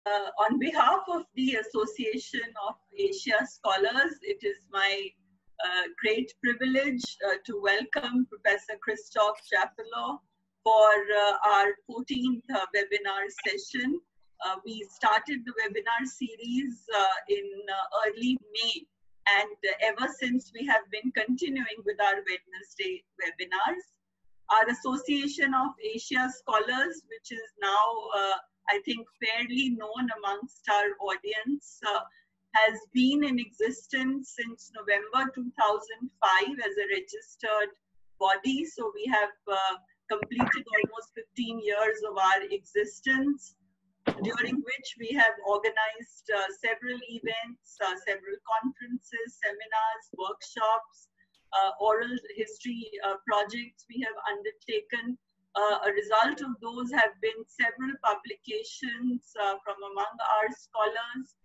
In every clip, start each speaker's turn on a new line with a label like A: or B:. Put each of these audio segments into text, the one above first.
A: On behalf of the Association of Asia Scholars, it is my great privilege to welcome Professor Christophe Jaffrelot for our 14th webinar session. We started the webinar series in early May, and ever since we have been continuing with our Wednesday webinars. Our Association of Asia Scholars, which is now I think fairly known amongst our audience, has been in existence since November 2005 as a registered body. So we have completed almost 15 years of our existence, during which we have organized several events, several conferences, seminars, workshops, oral history projects we have undertaken. A result of those have been several publications from among our scholars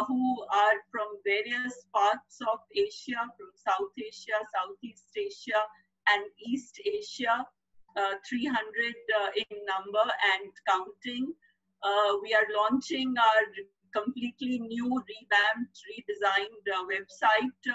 A: who are from various parts of Asia, from South Asia, Southeast Asia, and East Asia, 300 in number and counting. We are launching our completely new, revamped, redesigned website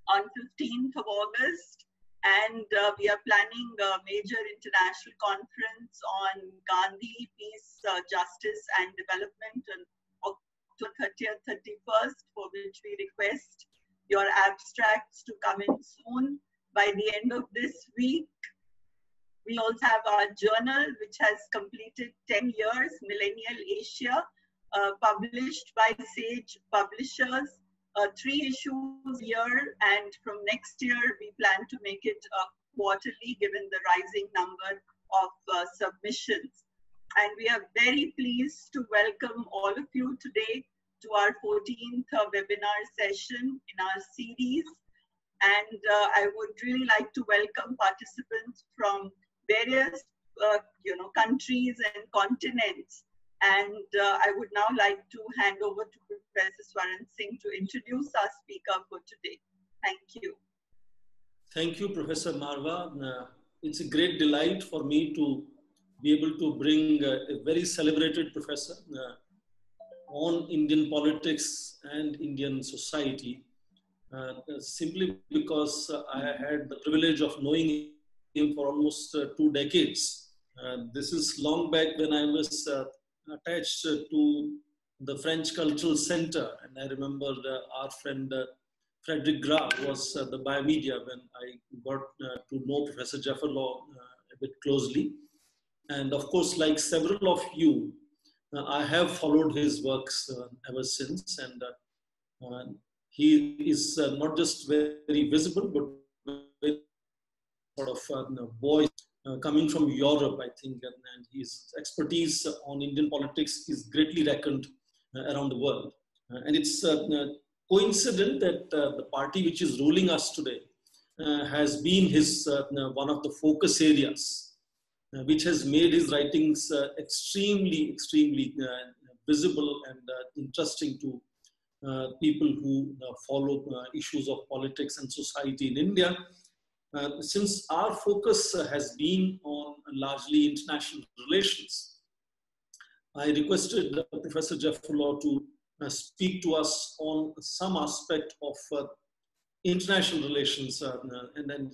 A: on 15th of August. And we are planning a major international conference on Gandhi, peace, justice, and development on October 30th, 31st, for which we request your abstracts to come in soon. By the end of this week, we also have our journal, which has completed 10 years, Millennial Asia, published by Sage Publishers. 3 issues a year, and from next year we plan to make it quarterly given the rising number of submissions. And we are very pleased to welcome all of you today to our 14th webinar session in our series. And I would really like to welcome participants from various countries and continents. And I would now like to hand over to Professor Swaran Singh to introduce our speaker for today. Thank you.
B: Thank you, Professor Marwah. It's a great delight for me to be able to bring a very celebrated professor on Indian politics and Indian society, simply because I had the privilege of knowing him for almost 2 decades. This is long back when I was attached to the French Cultural Center, and I remember our friend Frederick Graf was the biomedia when I got to know Professor Jaffrelot a bit closely. And of course, like several of you, I have followed his works ever since, and he is not just very visible, but very sort of voice coming from Europe, I think, and his expertise on Indian politics is greatly reckoned around the world. And it's coincident that the party which is ruling us today has been his one of the focus areas, which has made his writings extremely visible and interesting to people who follow issues of politics and society in India. Since our focus has been on largely international relations, I requested Professor Jaffrelot to speak to us on some aspect of international relations, and then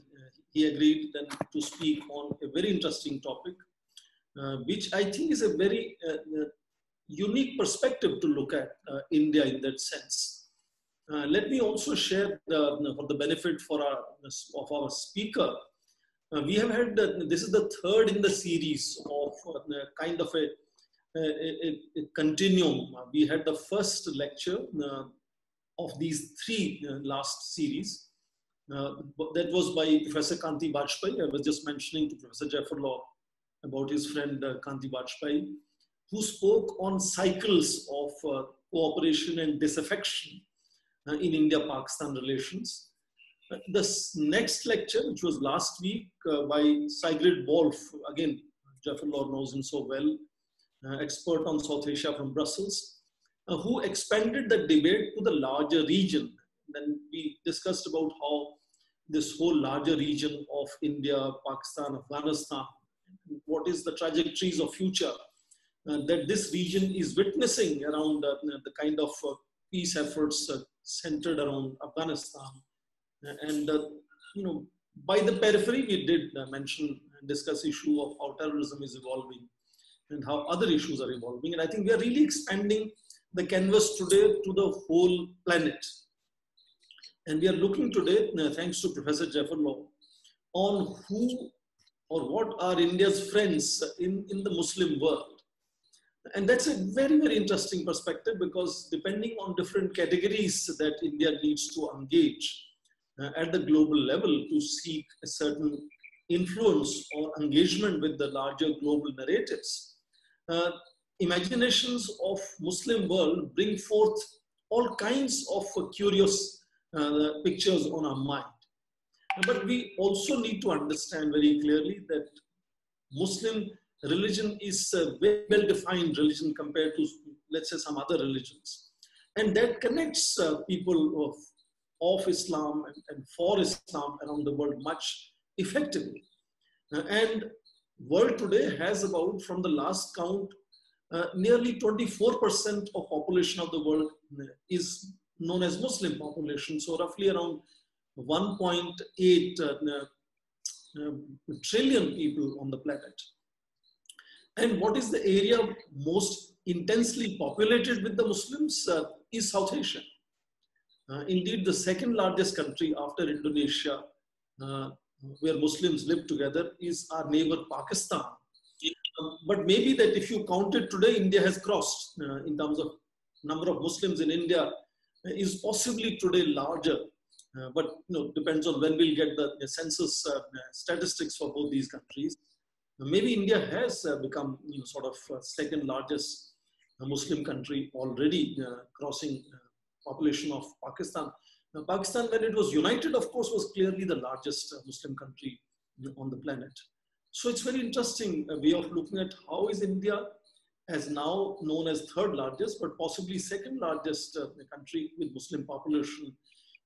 B: he agreed then to speak on a very interesting topic, which I think is a very unique perspective to look at India in that sense. Let me also share for the benefit of our speaker. We have had, this is the 3rd in the series of kind of a continuum. We had the first lecture of these 3 last series. That was by Professor Kanti Bajpai. I was just mentioning to Professor Jaffrelot about his friend Kanti Bajpai, who spoke on cycles of cooperation and disaffection in India-Pakistan relations. This next lecture, which was last week by Sigrid Wolf, again, Jaffrelot knows him so well, expert on South Asia from Brussels, who expanded the debate to the larger region. Then we discussed about how this whole larger region of India, Pakistan, Afghanistan, what is the trajectories of future that this region is witnessing around the kind of peace efforts centered around Afghanistan. And, by the periphery, we did mention and discuss issue of how terrorism is evolving and how other issues are evolving. And I think we are really expanding the canvas today to the whole planet. And we are looking today, thanks to Professor Jaffrelot, on who or what are India's friends in the Muslim world. And that's a very, very interesting perspective, because depending on different categories that India needs to engage at the global level to seek a certain influence or engagement with the larger global narratives, imaginations of Muslim world bring forth all kinds of curious pictures on our mind. But we also need to understand very clearly that Muslim religion is a very well-defined religion compared to, let's say, some other religions. And that connects people of Islam and for Islam around the world much effectively. And world today has about, from the last count, nearly 24% of population of the world is known as Muslim population. So roughly around 1.8 trillion people on the planet. And what is the area most intensely populated with the Muslims is South Asia. Indeed, the second largest country after Indonesia, where Muslims live together, is our neighbor Pakistan. But maybe that if you count it today, India has crossed in terms of number of Muslims in India is possibly today larger. But depends on when we'll get the census statistics for both these countries. Maybe India has become sort of second largest Muslim country already, crossing population of Pakistan. Now, Pakistan, when it was united, of course, was clearly the largest Muslim country on the planet. So it's very interesting way of looking at how is India, as now known as third largest, but possibly second largest country with Muslim population,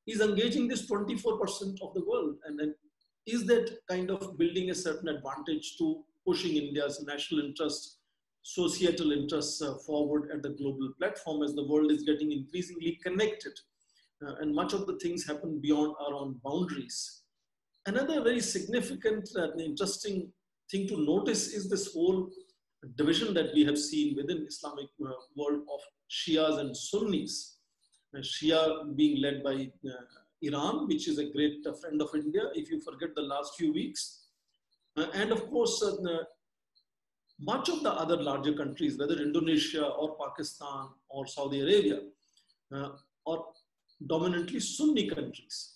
B: is engaging this 24% of the world. And then is that kind of building a certain advantage to pushing India's national interests, societal interests forward at the global platform as the world is getting increasingly connected and much of the things happen beyond our own boundaries. Another very significant and interesting thing to notice is this whole division that we have seen within Islamic world of Shias and Sunnis. Shia being led by Iran, which is a great friend of India, if you forget the last few weeks. And of course, much of the other larger countries, whether Indonesia or Pakistan or Saudi Arabia, are dominantly Sunni countries.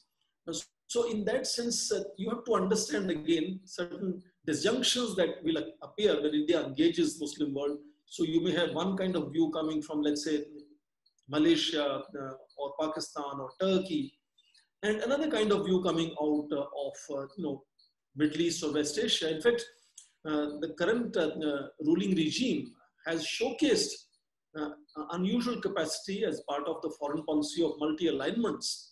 B: So in that sense, you have to understand again certain disjunctions that will appear when India engages Muslim world. So you may have one kind of view coming from, let's say, Malaysia or Pakistan or Turkey, and another kind of view coming out of Middle East or West Asia. In fact, the current ruling regime has showcased unusual capacity as part of the foreign policy of multi-alignments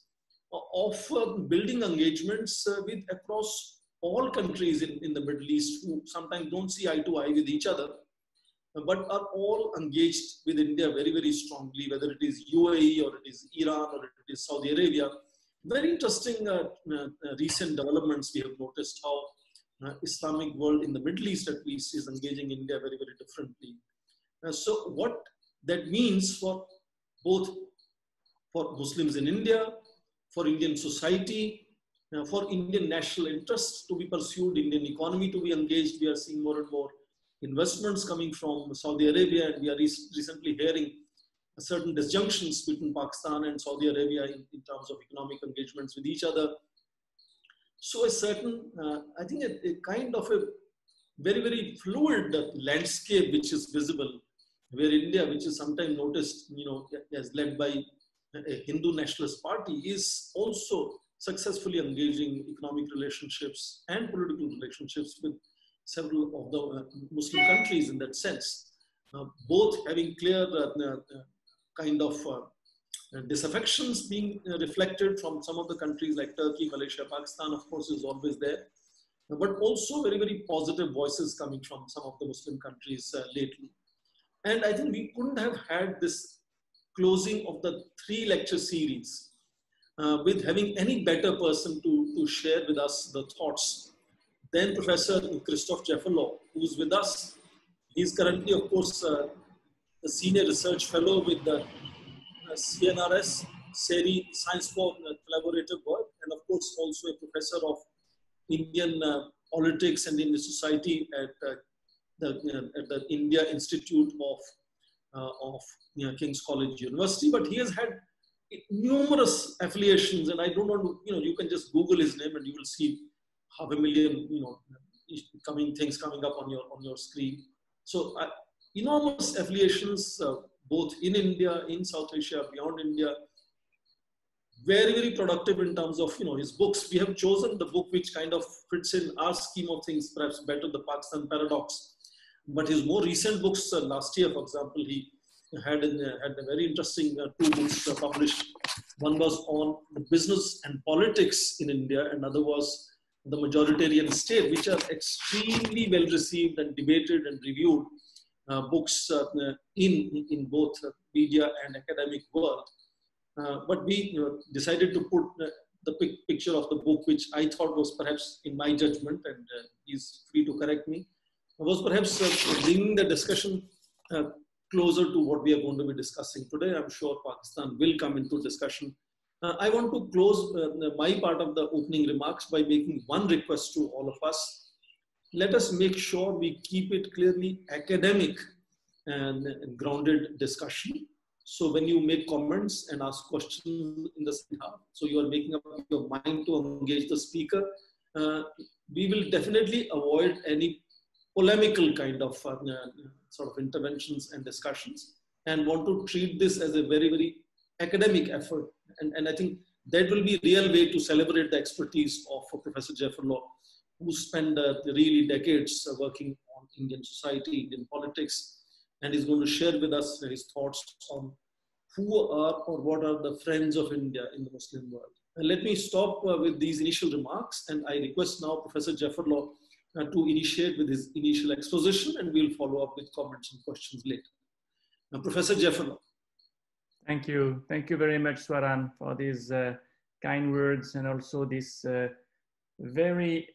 B: of building engagements with across all countries in the Middle East who sometimes don't see eye to eye with each other, but are all engaged with India very, very strongly, whether it is UAE or it is Iran or it is Saudi Arabia. Very interesting recent developments we have noticed how Islamic world in the Middle East at least is engaging India very, very differently. So what that means for both for Muslims in India, for Indian society, for Indian national interests to be pursued, Indian economy to be engaged. We are seeing more and more investments coming from Saudi Arabia, and we are recently hearing certain disjunctions between Pakistan and Saudi Arabia in terms of economic engagements with each other. So a certain, I think a kind of a very, very fluid landscape which is visible, where India, which is sometimes noticed, as led by a Hindu nationalist party, is also successfully engaging economic relationships and political relationships with several of the Muslim countries in that sense, both having clear kind of disaffections being reflected from some of the countries like Turkey, Malaysia, Pakistan, of course, is always there, but also very, very positive voices coming from some of the Muslim countries lately. And I think we couldn't have had this closing of the 3-lecture series with having any better person to share with us the thoughts than Professor Christophe Jaffrelot, who's with us. He's currently, of course, the Senior Research Fellow with the CNRS, SERI Science for Collaborative Work, and of course also a professor of Indian politics and Indian society at the India Institute of King's College University. But he has had numerous affiliations, and I don't want to, you can just Google his name and you will see 500,000, things coming up on your screen. So enormous affiliations, both in India, in South Asia, beyond India. Very, very productive in terms of, his books. We have chosen the book which kind of fits in our scheme of things, perhaps better, the Pakistan Paradox. But his more recent books, last year, for example, he had a very interesting 2 books published. One was on the business and politics in India, and another was the majoritarian state, which are extremely well received and debated and reviewed books in both media and academic world. But we decided to put the picture of the book, which I thought was perhaps, in my judgment, and he's free to correct me, was perhaps bringing the discussion closer to what we are going to be discussing today. I'm sure Pakistan will come into discussion. I want to close my part of the opening remarks by making one request to all of us. Let us make sure we keep it clearly academic and grounded discussion. So when you make comments and ask questions in the second half, so you are making up your mind to engage the speaker, we will definitely avoid any polemical kind of sort of interventions and discussions, and want to treat this as a very, very academic effort. And I think that will be a real way to celebrate the expertise of Professor Jaffrelot, who spent really decades working on Indian society, Indian politics, and is going to share with us his thoughts on who are or what are the friends of India in the Muslim world. And let me stop with these initial remarks, and I request now Professor Jaffrelot to initiate with his initial exposition, and we'll follow up with comments and questions later. Now, Professor Jaffrelot.
C: Thank you. Thank you very much, Swaran, for these kind words, and also this very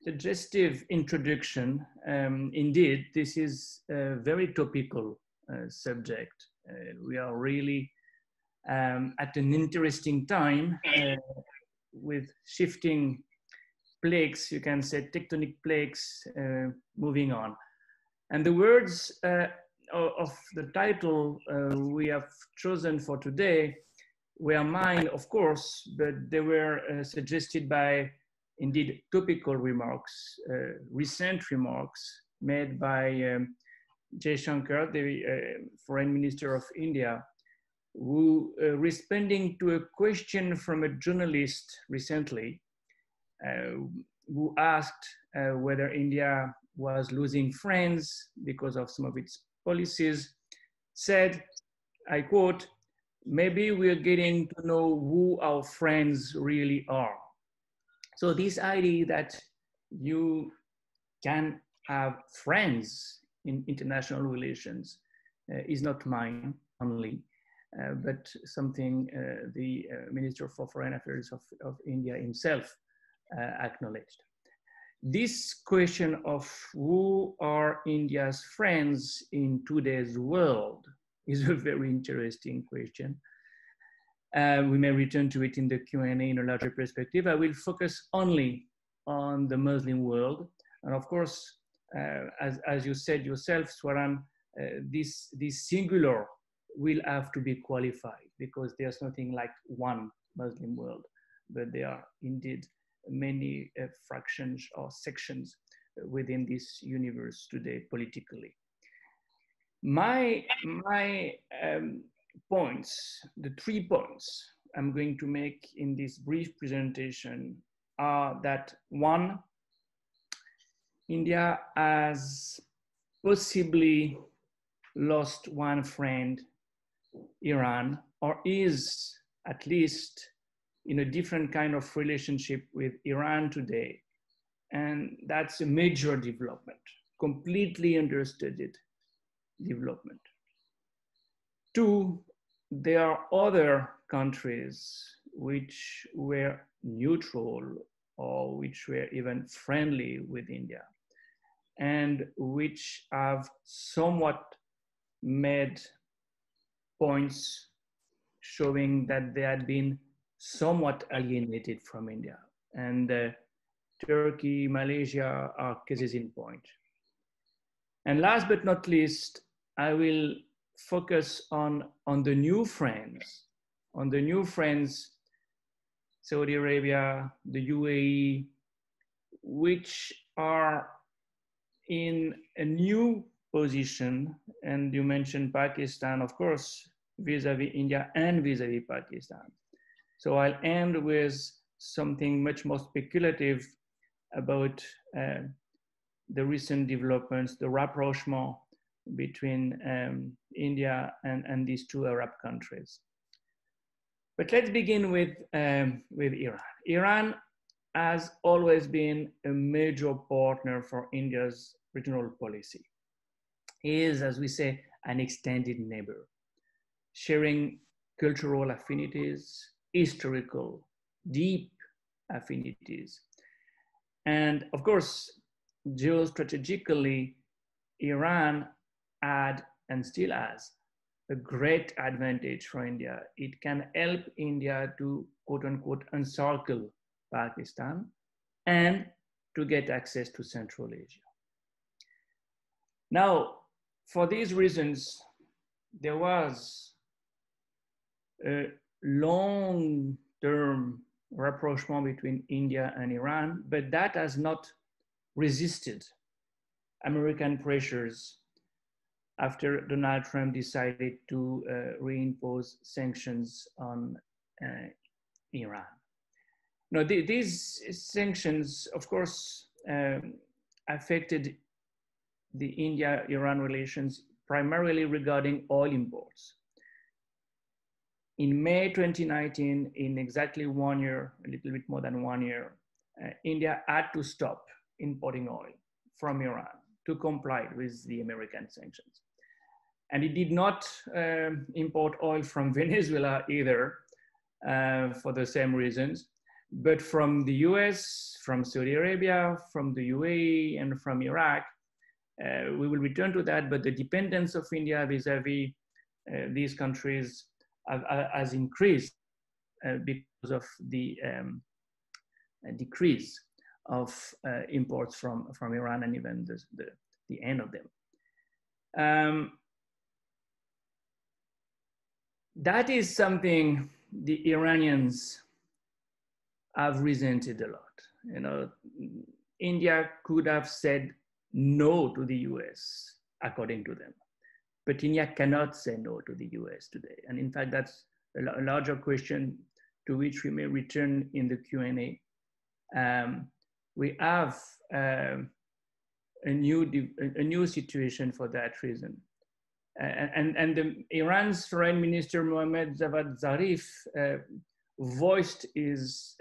C: suggestive introduction. Indeed, this is a very topical subject. We are really at an interesting time with shifting plagues, you can say tectonic plagues, moving on. And the words of the title we have chosen for today were mine, of course, but they were suggested by, indeed, topical remarks, recent remarks made by Jaishankar, the Foreign Minister of India, who, responding to a question from a journalist recently, who asked whether India was losing friends because of some of its policies, said, I quote, "Maybe we're getting to know who our friends really are." So this idea that you can have friends in international relations is not mine only, but something the Minister for Foreign Affairs of India himself acknowledged. This question of who are India's friends in today's world is a very interesting question. We may return to it in the Q&A in a larger perspective. I will focus only on the Muslim world. And of course, as you said yourself, Swaran, this singular will have to be qualified, because there's nothing like one Muslim world, but there are indeed many fractions or sections within this universe today politically. My points, the 3 points I'm going to make in this brief presentation are that, 1, India has possibly lost one friend, Iran, or is at least in a different kind of relationship with Iran today. And that's a major development, completely understudied development. Two, there are other countries which were neutral or which were even friendly with India and which have somewhat made points showing that they had been somewhat alienated from India. And Turkey, Malaysia are cases in point. And last but not least, I will focus on the new friends, Saudi Arabia, the UAE, which are in a new position. And you mentioned Pakistan, of course, vis-a-vis India and vis-a-vis Pakistan. So I'll end with something much more speculative about the recent developments, the rapprochement between India and these two Arab countries. But let's begin with Iran. Iran has always been a major partner for India's regional policy. It is, as we say, an extended neighbor, sharing cultural affinities, historical, deep affinities. And of course, geostrategically, Iran had and still has a great advantage for India. It can help India to, quote unquote, encircle Pakistan and to get access to Central Asia. Now, for these reasons, there was a long-term rapprochement between India and Iran, but that has not resisted American pressures after Donald Trump decided to reimpose sanctions on Iran. Now, these sanctions, of course, affected the India-Iran relations primarily regarding oil imports. In May 2019, in exactly 1 year, a little bit more than 1 year, India had to stop importing oil from Iran to comply with the American sanctions. And it did not import oil from Venezuela either, for the same reasons, but from the US, from Saudi Arabia, from the UAE, and from Iraq. We will return to that, but the dependence of India vis-a-vis these countries has increased because of the decrease of imports from Iran and even the end of them. That is something the Iranians have resented a lot. You know, India could have said no to the US, according to them. But India cannot say no to the US today. And in fact, that's a larger question to which we may return in the Q&A. We have a new situation for that reason. And Iran's foreign minister, Mohammad Javad Zarif, voiced his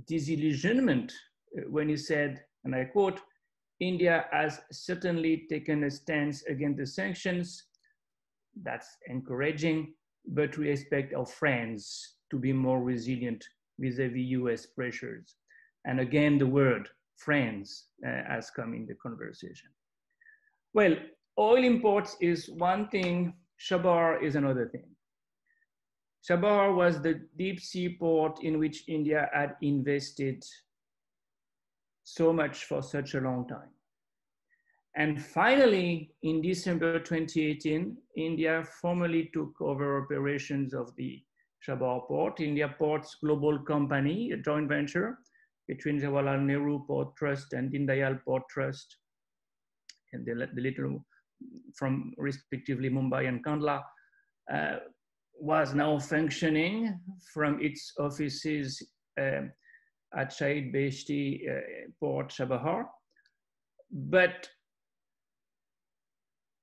C: disillusionment when he said, and I quote, "India has certainly taken a stance against the sanctions. That's encouraging, but we expect our friends to be more resilient vis-a-vis US pressures." And again, the word friends has come in the conversation. Well, oil imports is one thing, Chabahar is another thing. Chabahar was the deep sea port in which India had invested so much for such a long time. And finally, in December 2018, India formally took over operations of the Chabahar port. India Ports Global Company, a joint venture between Jawaharlal Nehru Port Trust and Deen Dayal Port Trust, and the little from respectively Mumbai and Kandla, was now functioning from its offices at Shahid Beheshti Port Chabahar. But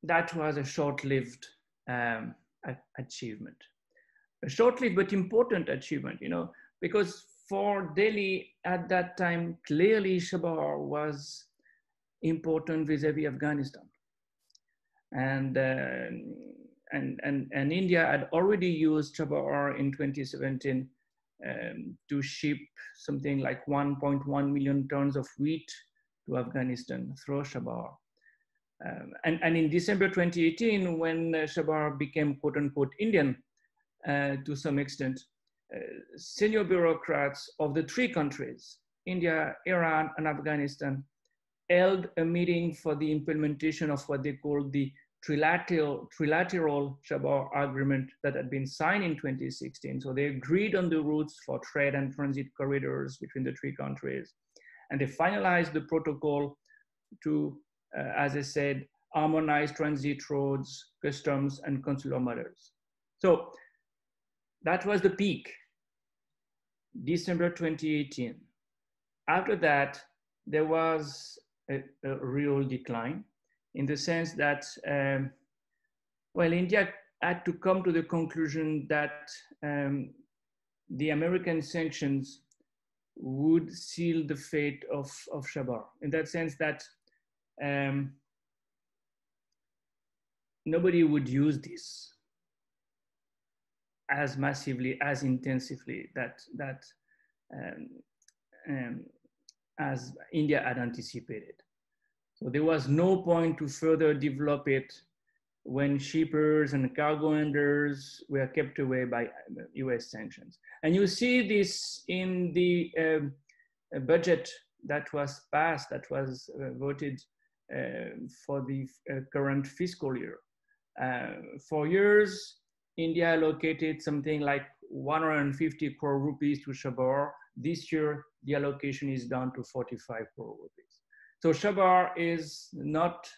C: that was a short-lived achievement. A short-lived but important achievement, you know, because for Delhi at that time, clearly Chabahar was important vis-a-vis Afghanistan. And India had already used Chabahar in 2017 to ship something like 1.1 million tons of wheat to Afghanistan through Chabahar. And in December 2018, when Chabahar became quote unquote Indian to some extent, senior bureaucrats of the three countries, India, Iran, and Afghanistan, held a meeting for the implementation of what they called the trilateral Chabahar agreement that had been signed in 2016. So they agreed on the routes for trade and transit corridors between the three countries. And they finalized the protocol to, as I said, harmonize transit roads, customs, and consular matters. So that was the peak, December 2018. After that, there was a real decline in the sense that, well, India had to come to the conclusion that the American sanctions would seal the fate of Chabahar, in that sense that nobody would use this as massively, as intensively as India had anticipated. So there was no point to further develop it when shippers and cargo handlers were kept away by US sanctions. And you see this in the budget that was passed, that was voted for the current fiscal year. For years, India allocated something like 150 crore rupees to Chabahar. This year, the allocation is down to 45 crore rupees. So Chabahar is not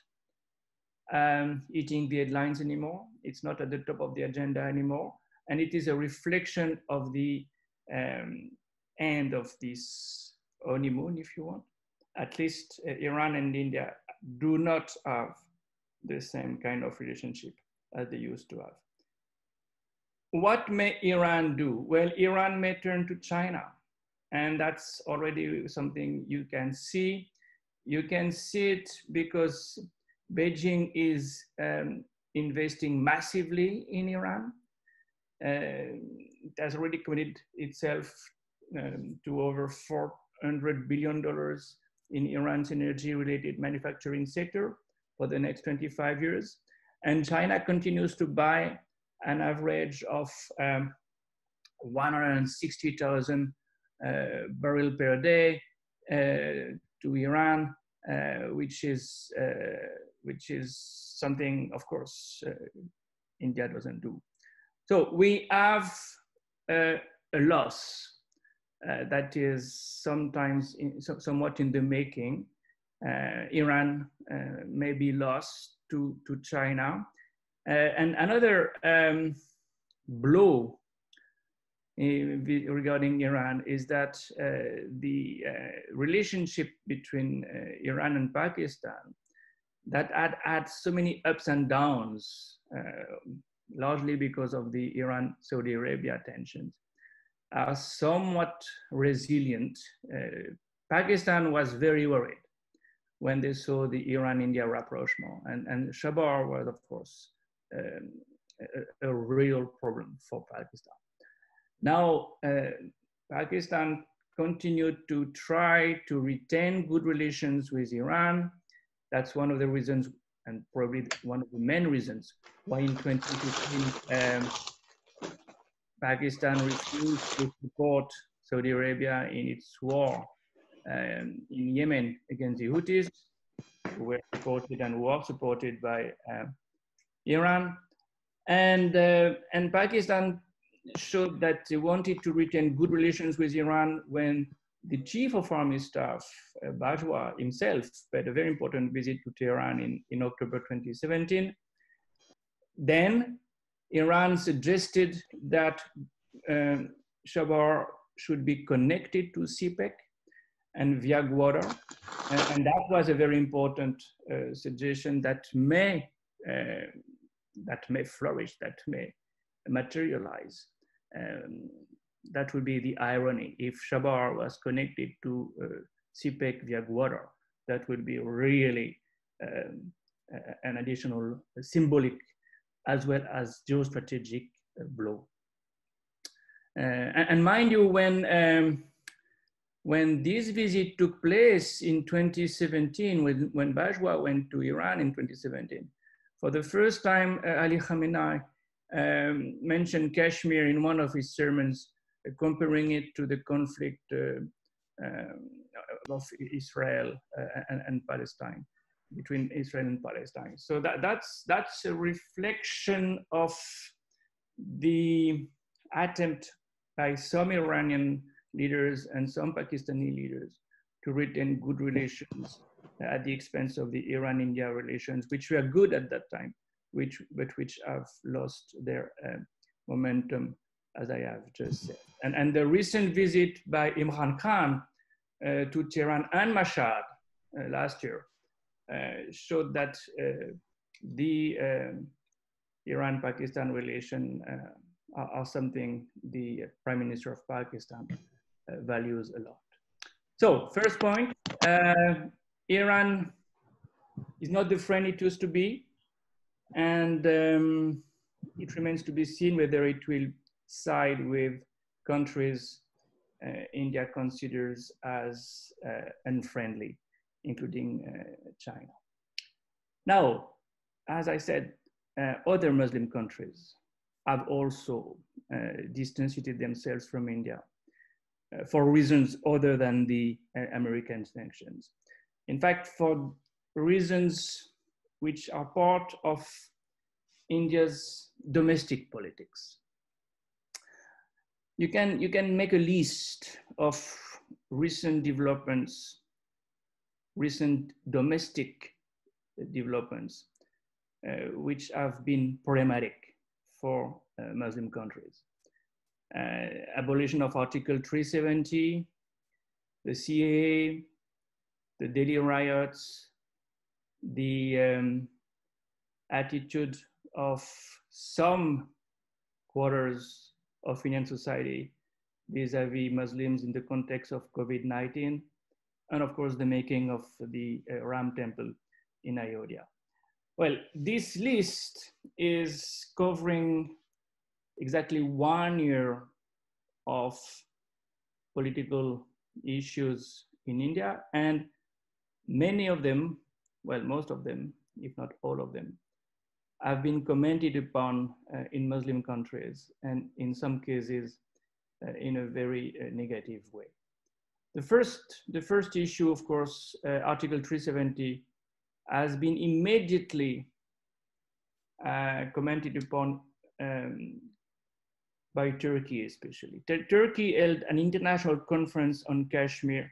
C: eating the headlines anymore. It's not at the top of the agenda anymore. And it is a reflection of the end of this honeymoon, if you want. At least Iran and India do not have the same kind of relationship as they used to have. What may Iran do? Well, Iran may turn to China. And that's already something you can see. You can see it because Beijing is investing massively in Iran. It has already committed itself to over $400 billion in Iran's energy-related manufacturing sector for the next 25 years. And China continues to buy an average of 160,000 barrels per day to Iran, which is something, of course, India doesn't do. So we have a loss that is sometimes somewhat in the making. Iran may be lost to China. And another blow regarding Iran is that the relationship between Iran and Pakistan that had so many ups and downs, largely because of the Iran-Saudi Arabia tensions, are somewhat resilient. Pakistan was very worried when they saw the Iran-India rapprochement, and Chabahar was, of course, a real problem for Pakistan. Now, Pakistan continued to try to retain good relations with Iran. That's one of the reasons, and probably one of the main reasons, why in 2015, Pakistan refused to support Saudi Arabia in its war in Yemen against the Houthis, who were supported and were supported by Iran. And Pakistan showed that they wanted to retain good relations with Iran when the chief of army staff, Bajwa himself, paid a very important visit to Tehran in October 2017. Then Iran suggested that Chabahar should be connected to CPEC and via water. And that was a very important suggestion that may flourish, that may materialize. That would be the irony. If Chabahar was connected to CPEC via water, that would be really an additional symbolic as well as geostrategic blow. And mind you, when this visit took place in 2017, when Bajwa went to Iran in 2017, for the first time, Ali Khamenei mentioned Kashmir in one of his sermons, comparing it to the conflict of Israel and Palestine, between Israel and Palestine. So that's a reflection of the attempt by some Iranian leaders and some Pakistani leaders to retain good relations at the expense of the Iran-India relations, which were good at that time, but which have lost their momentum, as I have just said. And the recent visit by Imran Khan to Tehran and Mashhad last year showed that the Iran-Pakistan relation are something the Prime Minister of Pakistan values a lot. So first point, Iran is not the friend it used to be, and it remains to be seen whether it will side with countries India considers as unfriendly, including China. Now, as I said, other Muslim countries have also distanced themselves from India for reasons other than the American sanctions. In fact, for reasons which are part of India's domestic politics. You can make a list of recent developments, recent domestic developments, which have been problematic for Muslim countries. Abolition of Article 370, the CAA, the Delhi riots, the attitude of some quarters of Indian society vis-a-vis Muslims in the context of COVID-19, and of course the making of the Ram temple in Ayodhya. Well, this list is covering exactly 1 year of political issues in India, and many of them, well, most of them, if not all of them, have been commented upon in Muslim countries, and in some cases in a very negative way. The first issue, of course, Article 370, has been immediately commented upon by Turkey especially. Turkey held an international conference on Kashmir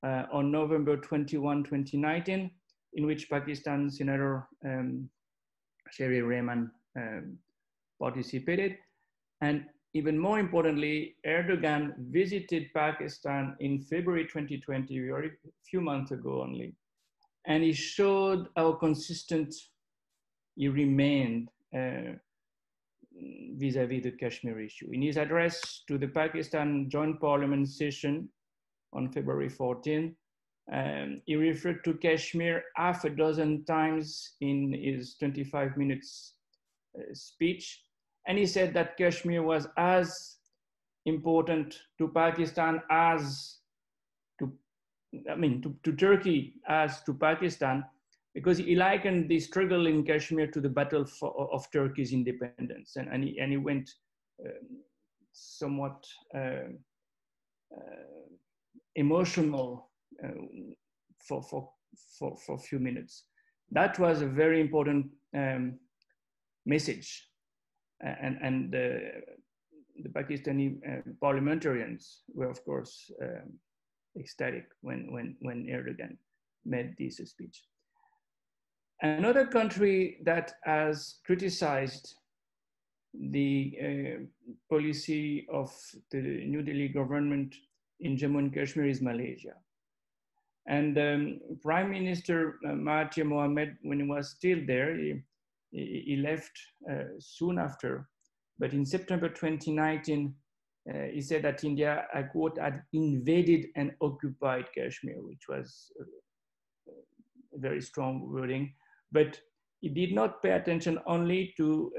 C: on November 21, 2019, in which Pakistan Senator Sherry Rehman participated. And even more importantly, Erdogan visited Pakistan in February 2020, or a few months ago only, and he showed how consistent he remained vis-a-vis the Kashmir issue. In his address to the Pakistan Joint Parliament session on February 14, he referred to Kashmir half a dozen times in his 25 minutes speech. And he said that Kashmir was as important to Pakistan as to Turkey as to Pakistan, because he likened the struggle in Kashmir to the battle of Turkey's independence. And he went somewhat emotional for a few minutes. That was a very important message. And the Pakistani parliamentarians were, of course, ecstatic when Erdogan made this speech. Another country that has criticized the policy of the New Delhi government in Jammu and Kashmir is Malaysia. And Prime Minister Mahathir Mohamad, when he was still there, he left soon after. But in September 2019, he said that India, I quote, had invaded and occupied Kashmir, which was a very strong wording. But he did not pay attention only to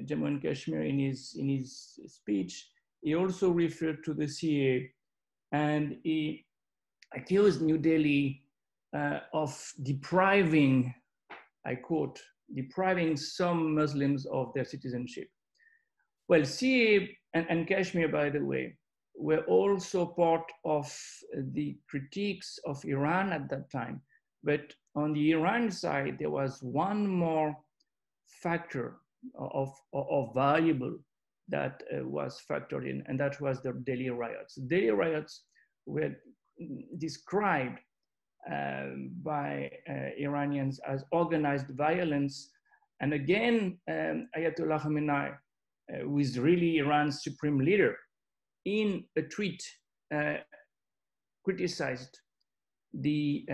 C: Jammu and Kashmir in his speech. He also referred to the CAA, and he accused New Delhi of depriving, I quote, depriving some Muslims of their citizenship. Well, CAA and Kashmir, by the way, were also part of the critiques of Iran at that time. But on the Iran side, there was one more factor of valuable that was factored in, and that was the Delhi riots. Delhi riots were described by Iranians as organized violence. And again, Ayatollah Khamenei, who is really Iran's supreme leader, in a tweet criticized the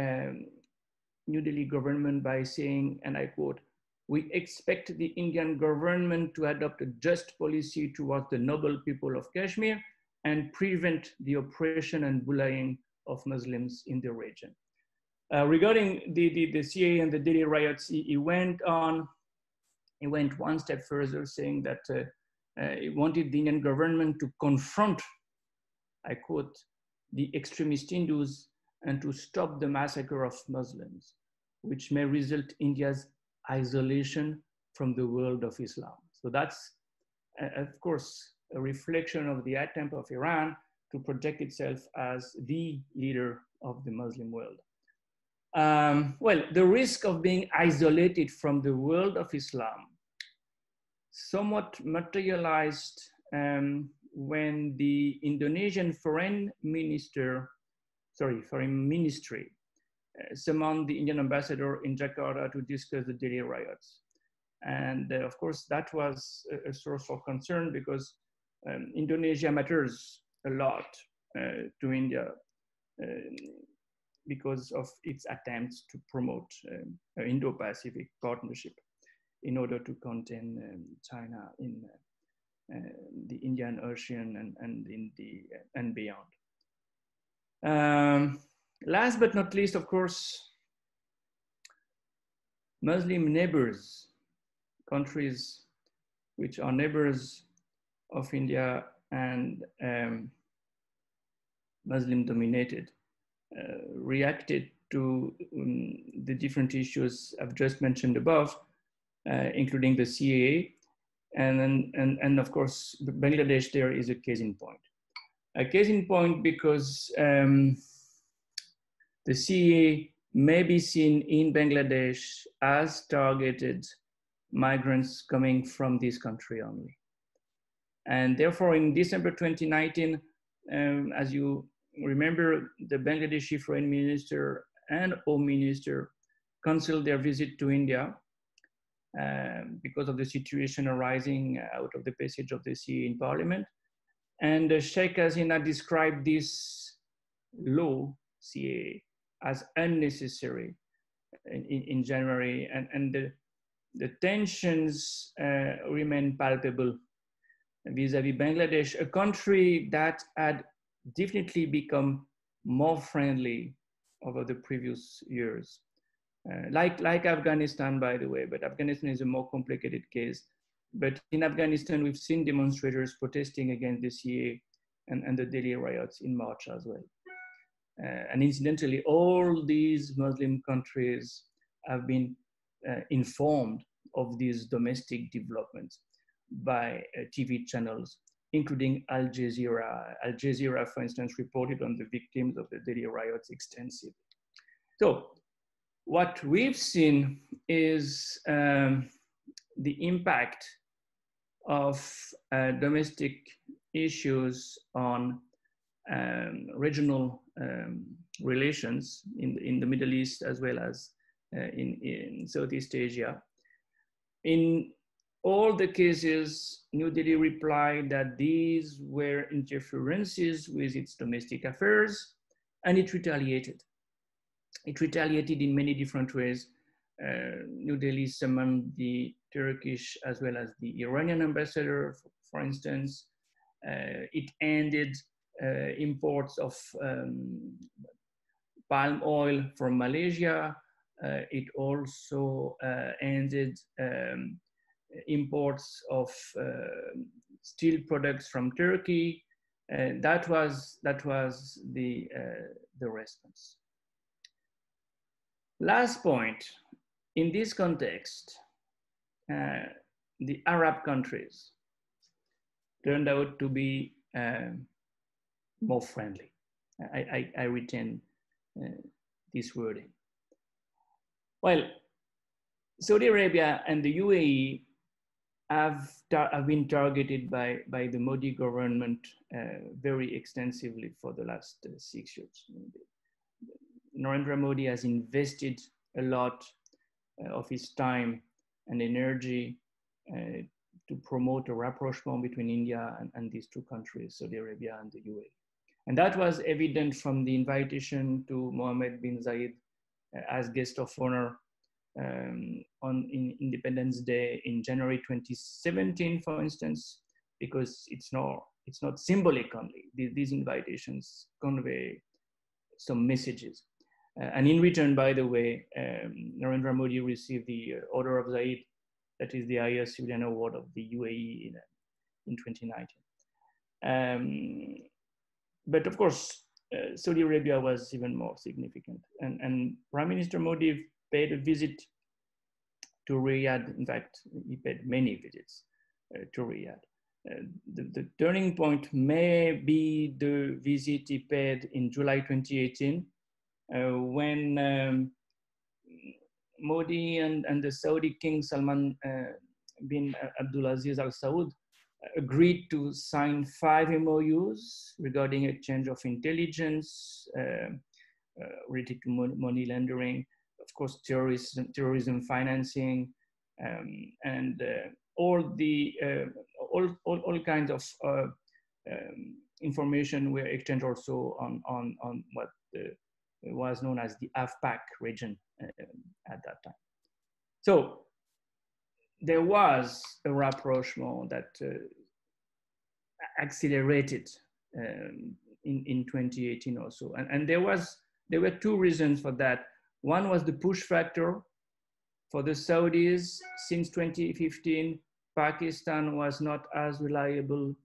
C: New Delhi government by saying, and I quote, "We expect the Indian government to adopt a just policy towards the noble people of Kashmir and prevent the oppression and bullying of Muslims in the region." Regarding the CAA and the Delhi riots, he went one step further, saying that he wanted the Indian government to confront, I quote, "the extremist Hindus and to stop the massacre of Muslims, which may result in India's isolation from the world of Islam." So that's, of course, a reflection of the attempt of Iran to project itself as the leader of the Muslim world. Well, the risk of being isolated from the world of Islam somewhat materialized when the Indonesian foreign ministry summoned the Indian ambassador in Jakarta to discuss the Delhi riots. And of course, that was a source of concern because Indonesia matters a lot to India because of its attempts to promote an Indo-Pacific partnership in order to contain China in the Indian Ocean and beyond. Last but not least, of course, Muslim neighbors, countries which are neighbors of India and Muslim dominated, reacted to the different issues I've just mentioned above, including the CAA. And of course, Bangladesh there is a case in point. A case in point because the CAA may be seen in Bangladesh as targeted migrants coming from this country only. And therefore, in December 2019, as you remember, the Bangladeshi Foreign Minister and Home Minister canceled their visit to India because of the situation arising out of the passage of the CAA in Parliament. And Sheikh Hasina described this law, CAA, as unnecessary in January, and the tensions remain palpable vis-a-vis Bangladesh, a country that had definitely become more friendly over the previous years. Like Afghanistan, by the way, but Afghanistan is a more complicated case. But in Afghanistan, we've seen demonstrators protesting against the CAA and the Delhi riots in March as well. And incidentally, all these Muslim countries have been informed of these domestic developments by TV channels, including Al Jazeera. Al Jazeera, for instance, reported on the victims of the Delhi riots extensively. So what we've seen is the impact of domestic issues on regional relations in the Middle East as well as in Southeast Asia. In all the cases, New Delhi replied that these were interferences with its domestic affairs, and it retaliated. It retaliated in many different ways. New Delhi summoned the Turkish as well as the Iranian ambassador, for instance. It ended imports of palm oil from Malaysia. it also ended imports of steel products from Turkey. That was the response. Last point, in this context, the Arab countries turned out to be more friendly. I retain this wording. Well, Saudi Arabia and the UAE have been targeted by the Modi government very extensively for the last 6 years. Narendra Modi has invested a lot of his time and energy to promote a rapprochement between India and these two countries, Saudi Arabia and the UAE. And that was evident from the invitation to Mohammed bin Zayed as guest of honor on Independence Day in January 2017, for instance, because it's not symbolic only. These invitations convey some messages. And in return, by the way, Narendra Modi received the Order of Zayed, that is the highest civilian award of the UAE in 2019. But of course, Saudi Arabia was even more significant. And Prime Minister Modi paid a visit to Riyadh. In fact, he paid many visits to Riyadh. The turning point may be the visit he paid in July 2018, when Modi and the Saudi King Salman bin Abdulaziz Al Saud agreed to sign 5 MOUs regarding exchange of intelligence related to money laundering, of course, terrorism financing, and all kinds of information were exchanged also on what was known as the AFPAC region at that time. So there was a rapprochement that accelerated in 2018 also. And there were 2 reasons for that. One was the push factor. For the Saudis, since 2015, Pakistan was not as reliable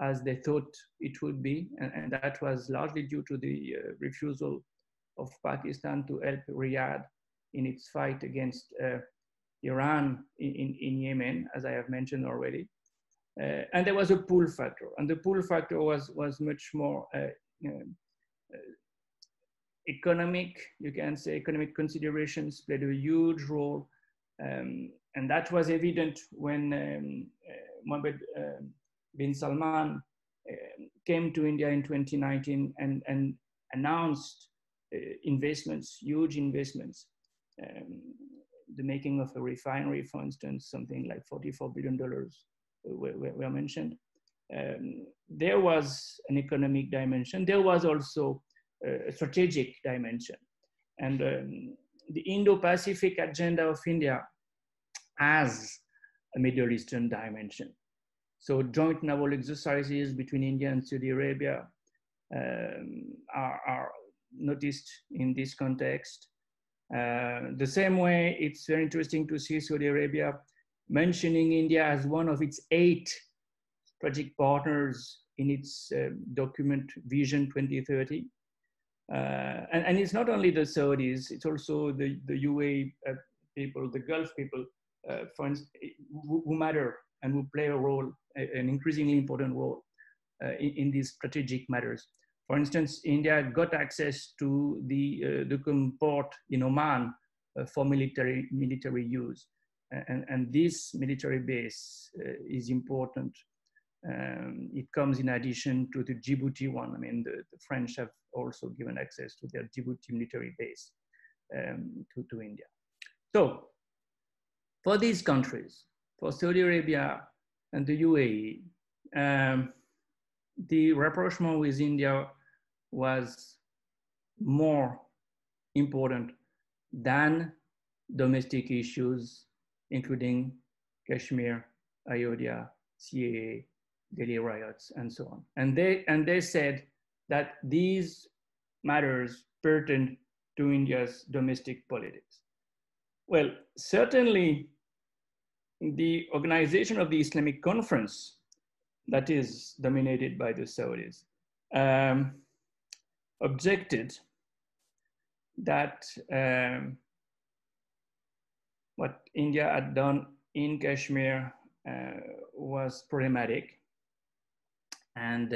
C: as they thought it would be. And that was largely due to the refusal of Pakistan to help Riyadh in its fight against Iran in Yemen, as I have mentioned already. And there was a pull factor. And the pull factor was much more economic, you can say. Economic considerations played a huge role. And that was evident when Mohammed bin Salman came to India in 2019 and announced investments, huge investments. The making of a refinery, for instance, something like $44 billion were mentioned. There was an economic dimension. There was also a strategic dimension. And the Indo-Pacific agenda of India has a Middle Eastern dimension. So joint naval exercises between India and Saudi Arabia are noticed in this context. The same way, it's very interesting to see Saudi Arabia mentioning India as one of its 8 strategic partners in its document Vision 2030. And it's not only the Saudis, it's also the UAE people, the Gulf people, for instance, who matter and who play a role, an increasingly important role in these strategic matters. For instance, India got access to the Duqm port in Oman for military use. And this military base is important. It comes in addition to the Djibouti one. I mean, the French have also given access to their Djibouti military base to India. So for these countries, for Saudi Arabia and the UAE, the rapprochement with India was more important than domestic issues, including Kashmir, Ayodhya, CAA, Delhi riots, and so on. And they said that these matters pertained to India's domestic politics. Well, certainly the organization of the Islamic Conference, that is dominated by the Saudis, objected that what India had done in Kashmir was problematic. And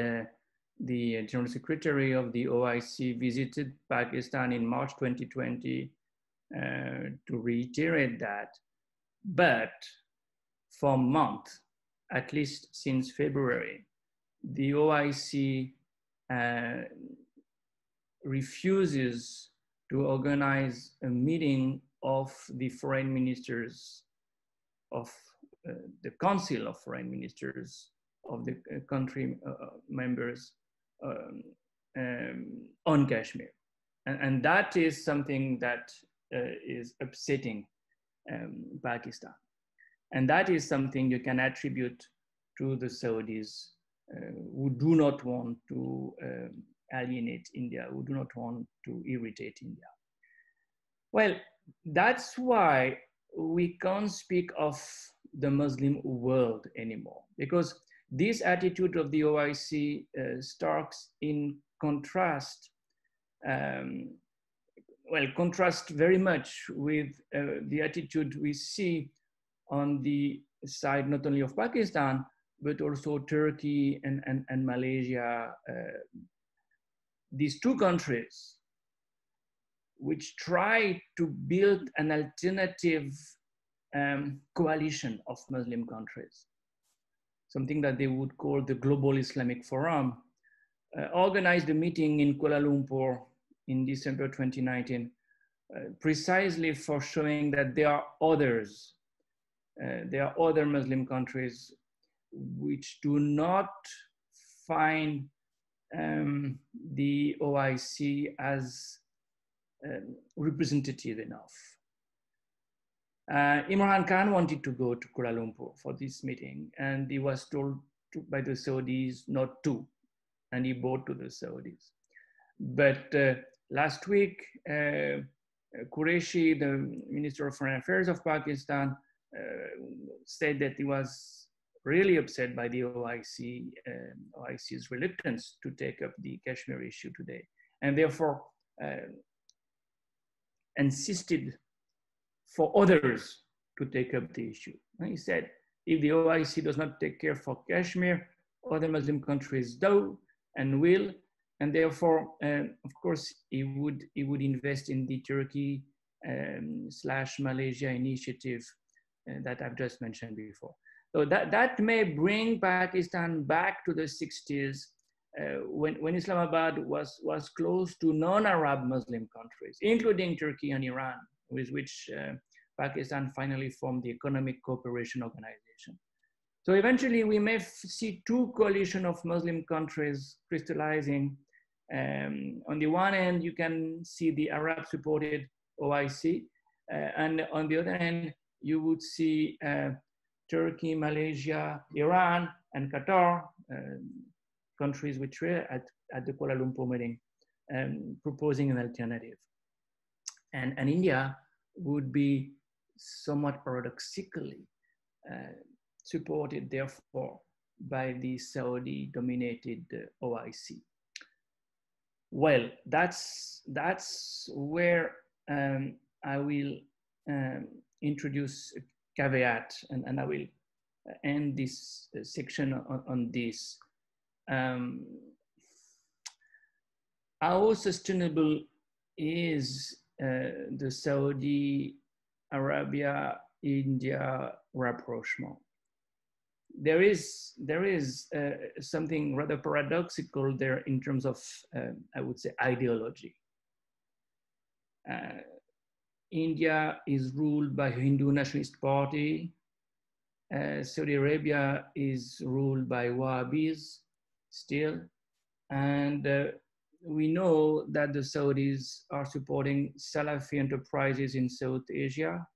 C: the General Secretary of the OIC visited Pakistan in March 2020 to reiterate that. But for months, at least since February, the OIC refuses to organize a meeting of the foreign ministers of the Council of Foreign Ministers of the country members on Kashmir. And that is something that is upsetting Pakistan. And that is something you can attribute to the Saudis who do not want to alienate India, who do not want to irritate India. Well, that's why we can't speak of the Muslim world anymore, because this attitude of the OIC starts in contrast, contrast very much with the attitude we see on the side not only of Pakistan, but also Turkey and Malaysia. These two countries which try to build an alternative coalition of Muslim countries, something that they would call the Global Islamic Forum, organized a meeting in Kuala Lumpur in December 2019, precisely for showing that there are others, there are other Muslim countries which do not find the OIC as representative enough. Imran Khan wanted to go to Kuala Lumpur for this meeting, and he was told by the Saudis not to, and he bowed to the Saudis. But last week, Qureshi, the Minister of Foreign Affairs of Pakistan, said that he was really upset by the OIC's reluctance to take up the Kashmir issue today, and therefore insisted for others to take up the issue. And he said, if the OIC does not take care for Kashmir, other Muslim countries do and will, and therefore, of course, he would invest in the Turkey / Malaysia initiative that I've just mentioned before. So that may bring Pakistan back to the 60s when Islamabad was close to non-Arab Muslim countries, including Turkey and Iran, with which Pakistan finally formed the Economic Cooperation Organization. So eventually we may see two coalitions of Muslim countries crystallizing. On the one hand, you can see the Arab-supported OIC, and on the other hand, you would see Turkey, Malaysia, Iran, and Qatar, countries which were at the Kuala Lumpur meeting, proposing an alternative. And India would be somewhat paradoxically supported, therefore, by the Saudi-dominated OIC. Well, that's where I will introduce a caveat, and I will end this section on this. How sustainable is the Saudi Arabia-India rapprochement? There is something rather paradoxical there in terms of, I would say, ideology. India is ruled by a Hindu nationalist party. Saudi Arabia is ruled by Wahhabis still. And we know that the Saudis are supporting Salafi enterprises in South Asia,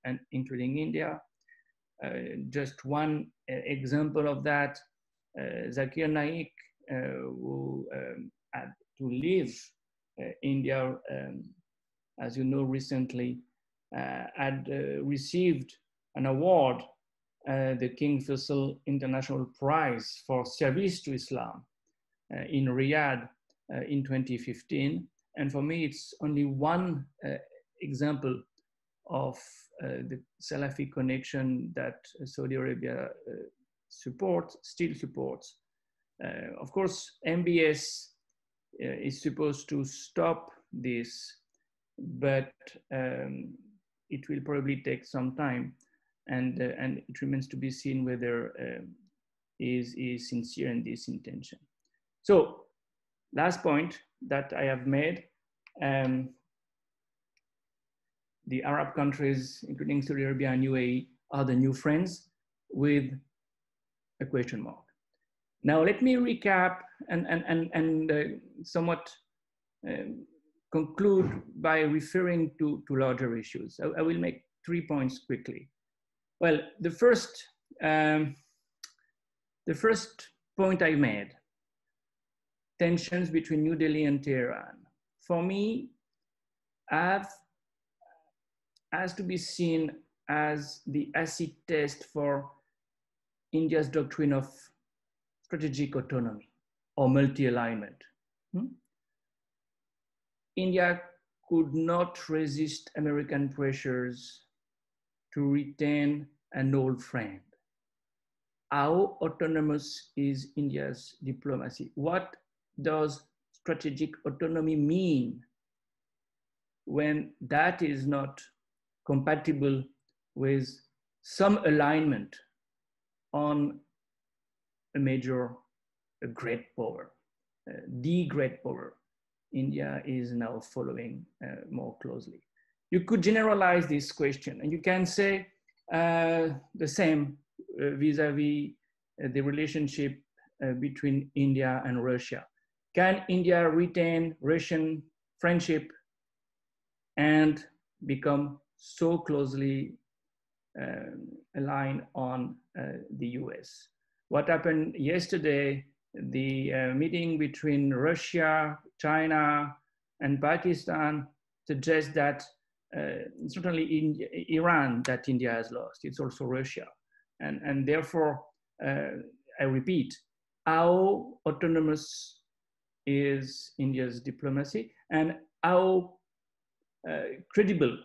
C: and including India. Just one example of that, Zakir Naik, who had to leave India, as you know, recently, had received an award, the King Faisal International Prize for Service to Islam in Riyadh in 2015. And for me, it's only one example of the Salafi connection that Saudi Arabia still supports. Of course, MBS is supposed to stop this, but it will probably take some time, and it remains to be seen whether is sincere in this intention. So, last point that I have made, the Arab countries, including Saudi Arabia and UAE, are the new friends with a question mark. Now, let me recap and somewhat conclude by referring to larger issues. I will make 3 points quickly. Well, the first point I made, tensions between New Delhi and Tehran, for me, has to be seen as the acid test for India's doctrine of strategic autonomy or multi-alignment. India could not resist American pressures to retain an old friend. How autonomous is India's diplomacy? What does strategic autonomy mean when that is not compatible with some alignment on a great power, the great power India is now following more closely? You could generalize this question, and you can say the same vis-a-vis the relationship between India and Russia. Can India retain Russian friendship and become so closely aligned on the US? What happened yesterday, the meeting between Russia, China, and Pakistan suggests that it's not only Iran that India has lost, it's also Russia. And therefore, I repeat, how autonomous is India's diplomacy, and how credible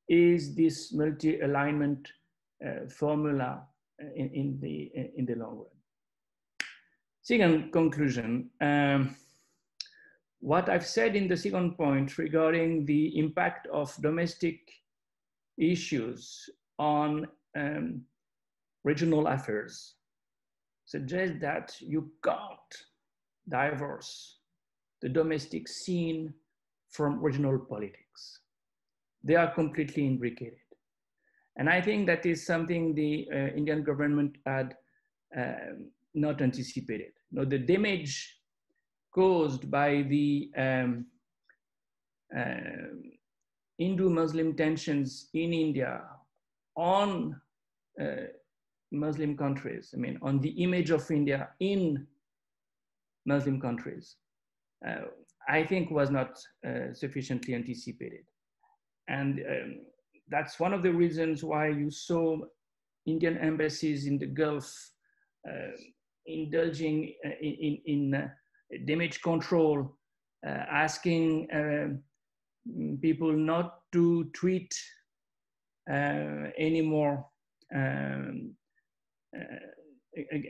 C: is this multi-alignment formula in the long run? Second conclusion, what I've said in the second point regarding the impact of domestic issues on regional affairs suggests that you can't divorce the domestic scene from regional politics. They are completely imbricated. And I think that is something the Indian government had not anticipated. You know, the damage caused by the Hindu-Muslim tensions in India on Muslim countries, I mean, on the image of India in Muslim countries, I think was not sufficiently anticipated. And that's one of the reasons why you saw Indian embassies in the Gulf indulging in damage control, asking people not to tweet anymore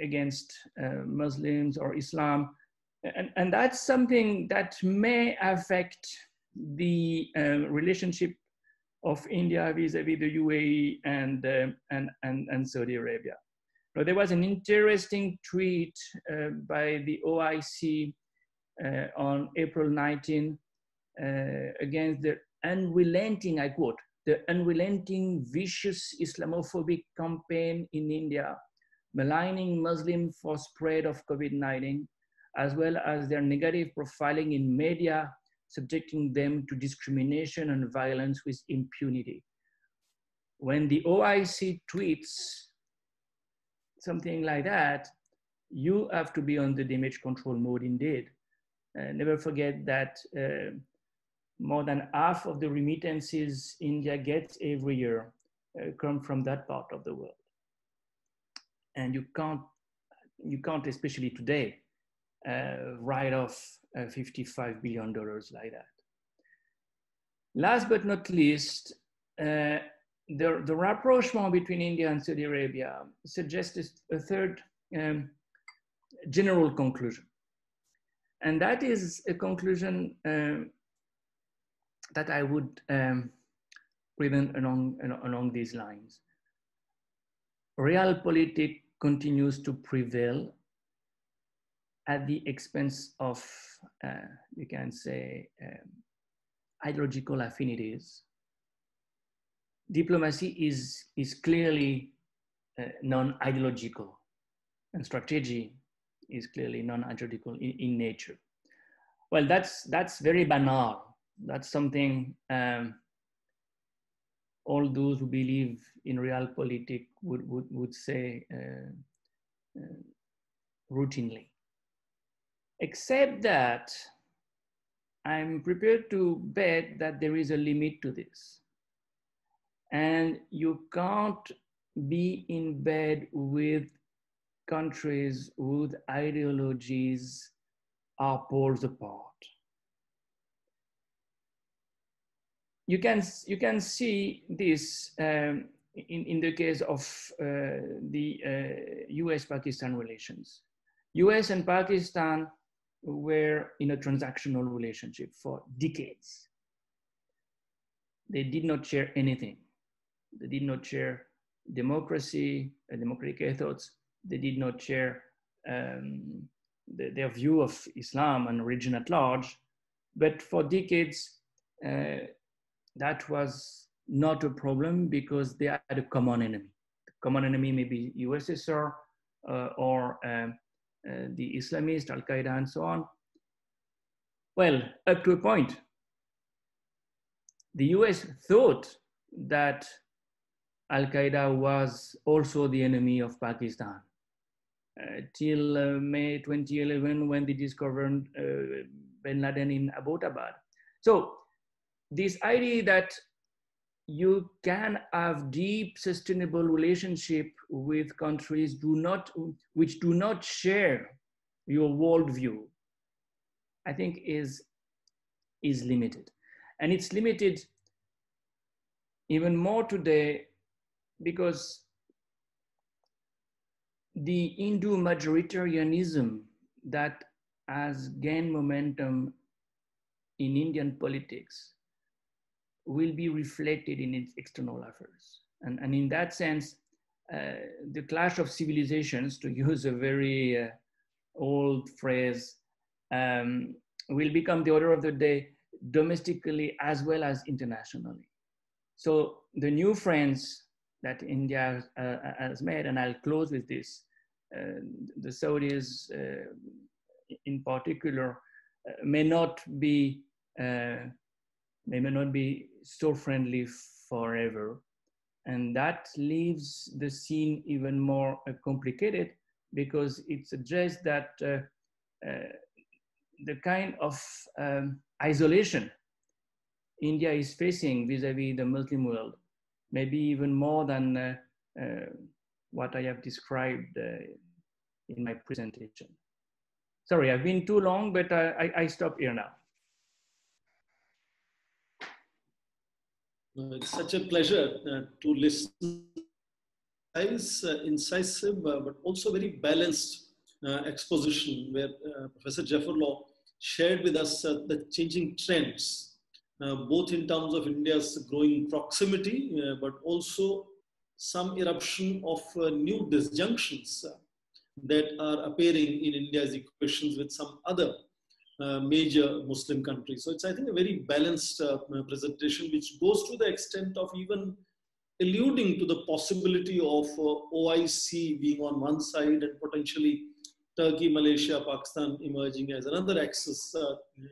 C: against Muslims or Islam. And that's something that may affect the relationship of India vis-a-vis the UAE and Saudi Arabia. Now, there was an interesting tweet by the OIC on April 19 against the unrelenting, I quote, the unrelenting vicious Islamophobic campaign in India, maligning Muslims for spread of COVID-19, as well as their negative profiling in media, subjecting them to discrimination and violence with impunity. When the OIC tweets something like that, you have to be on the damage control mode indeed. Never forget that more than half of the remittances India gets every year come from that part of the world. And you can't, especially today, write off $55 billion like that. Last but not least, the rapprochement between India and Saudi Arabia suggests a third general conclusion. And that is a conclusion that I would present along these lines. Realpolitik continues to prevail at the expense of, you can say, ideological affinities. Diplomacy is clearly non-ideological, and strategy is clearly non-ideological in nature. Well, that's very banal. That's something all those who believe in realpolitik would say routinely. Except that I'm prepared to bet that there is a limit to this. And you can't be in bed with countries whose ideologies are poles apart. You can see this in the case of the US-Pakistan relations. US and Pakistan were in a transactional relationship for decades. They did not share anything. They did not share democracy, democratic ethos. They did not share their view of Islam and religion at large. But for decades, that was not a problem because they had a common enemy. The common enemy may be USSR or the Islamists, Al-Qaeda, and so on. Well, up to a point, the US thought that Al-Qaeda was also the enemy of Pakistan till May 2011 when they discovered bin Laden in Abbottabad. So this idea that you can have deep, sustainable relationship with countries which do not share your worldview, I think is limited. And it's limited even more today because the Hindu majoritarianism that has gained momentum in Indian politics will be reflected in its external affairs. And in that sense, the clash of civilizations, to use a very old phrase, will become the order of the day domestically as well as internationally. So the new friends that India has made, and I'll close with this, the Saudis in particular may not be so friendly forever. And that leaves the scene even more complicated because it suggests that the kind of isolation India is facing vis-a-vis the Muslim world, maybe even more than what I have described in my presentation. Sorry, I've been too long, but I stop here now.
B: It's such a pleasure to listen. Incisive, but also very balanced exposition where Professor Jaffrelot shared with us the changing trends, both in terms of India's growing proximity, but also some eruption of new disjunctions that are appearing in India's equations with some other major Muslim countries. So it's, I think, a very balanced presentation, which goes to the extent of even alluding to the possibility of OIC being on one side and potentially Turkey, Malaysia, Pakistan emerging as another axis,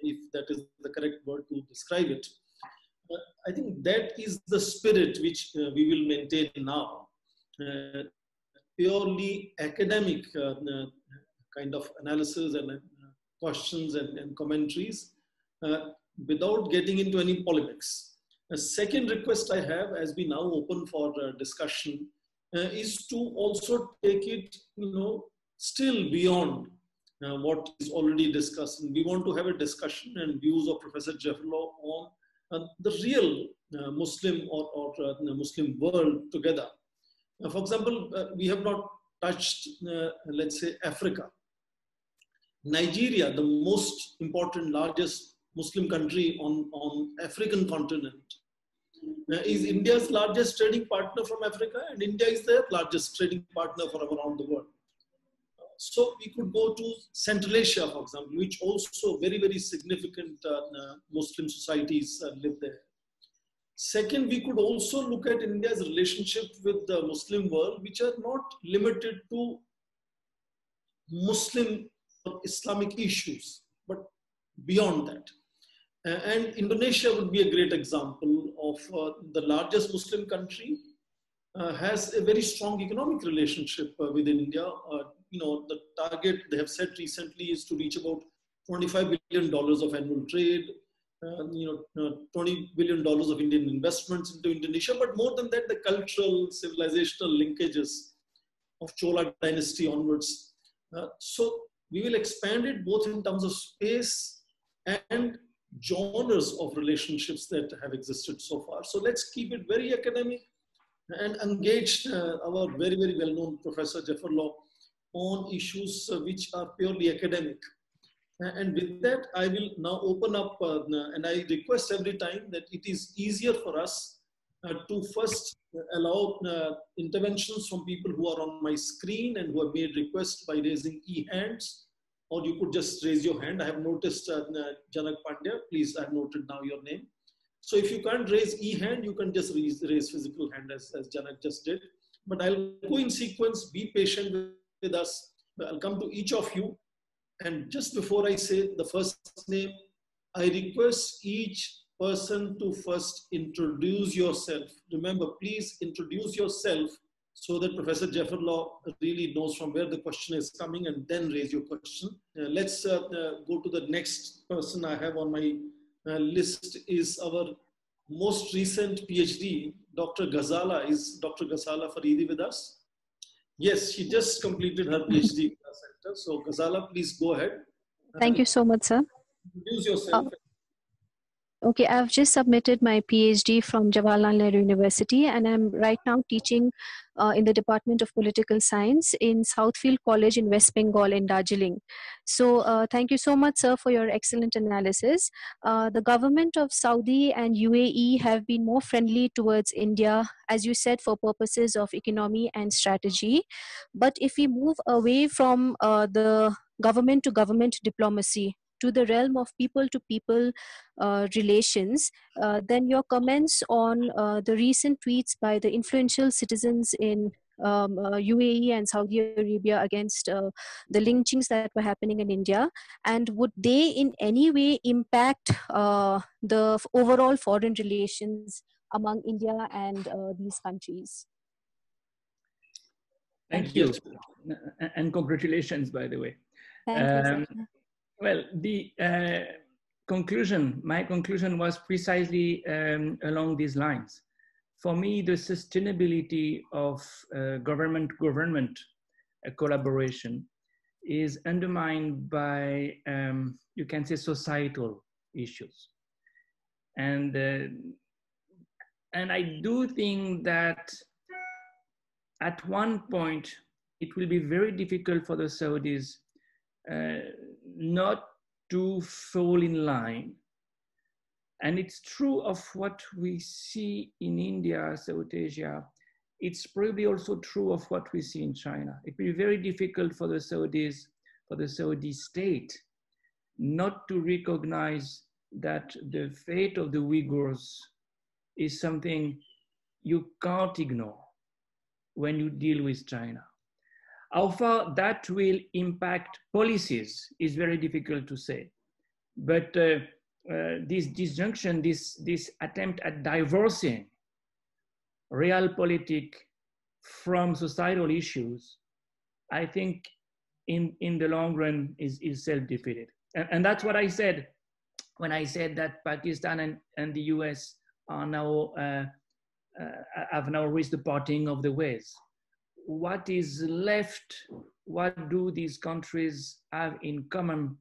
B: if that is the correct word to describe it. I think that is the spirit which we will maintain now. Purely academic kind of analysis and questions and commentaries without getting into any polemics. A second request I have, as we now open for discussion, is to also take it, still beyond what is already discussed. And we want to have a discussion and views of Professor Jaffrelot on the real Muslim or Muslim world together. For example, we have not touched, let's say, Africa. Nigeria, the most important, largest Muslim country on African continent, is India's largest trading partner from Africa, and India is their largest trading partner for around the world. So we could go to Central Asia, for example, which also very, very significant Muslim societies live there. Second, we could also look at India's relationship with the Muslim world, which are not limited to Muslim or Islamic issues, but beyond that. And Indonesia would be a great example of the largest Muslim country, has a very strong economic relationship with India. The target they have set recently is to reach about $25 billion of annual trade, $20 billion of Indian investments into Indonesia, but more than that, the cultural, civilizational linkages of Chola dynasty onwards. So we will expand it both in terms of space and genres of relationships that have existed so far. So let's keep it very academic and engage our very, very well-known Professor Jaffrelot on issues which are purely academic. And with that, I will now open up, and I request every time that it is easier for us to first allow interventions from people who are on my screen and who have made requests by raising e-hands, or you could just raise your hand. I have noticed Janak Pandya, please, I have noted now your name. So if you can't raise e-hand, you can just raise physical hand as Janak just did. But I'll go in sequence, be patient with us. I'll come to each of you. And just before I say the first name, I request each person to first introduce yourself. Remember, please introduce yourself so that Professor Jaffrelot really knows from where the question is coming, and then raise your question. Let's go to the next person I have on my list is our most recent PhD, Dr. Ghazala. Is Dr. Ghazala Faridi with us? Yes, she just completed her PhD in our center. So Ghazala, please go ahead.
D: Thank you so much, sir.
B: Introduce yourself.
D: Okay, I've just submitted my PhD from Jawaharlal Nehru University, and I'm right now teaching in the Department of Political Science in Southfield College in West Bengal in Darjeeling. So thank you so much, sir, for your excellent analysis. The government of Saudi and UAE have been more friendly towards India, as you said, for purposes of economy and strategy. But if we move away from the government to government diplomacy to the realm of people to people relations, then your comments on the recent tweets by the influential citizens in UAE and Saudi Arabia against the lynchings that were happening in India, and would they in any way impact the overall foreign relations among India and these countries?
C: Thank you. And congratulations, by the way.
D: Thank you, sir.
C: Well, the my conclusion was precisely along these lines. For me, the sustainability of government-government collaboration is undermined by, you can say, societal issues. And I do think that at one point, it will be very difficult for the Saudis not to fall in line. And it's true of what we see in India, South Asia. It's probably also true of what we see in China. It will be very difficult for the Saudis, for the Saudi state, not to recognize that the fate of the Uyghurs is something you can't ignore when you deal with China. How far that will impact policies is very difficult to say. But this disjunction, this attempt at divorcing realpolitik from societal issues, I think in the long run is self-defeated. And that's what I said. when I said that Pakistan and the US are now, have now reached the parting of the ways. What is left? What do these countries have in common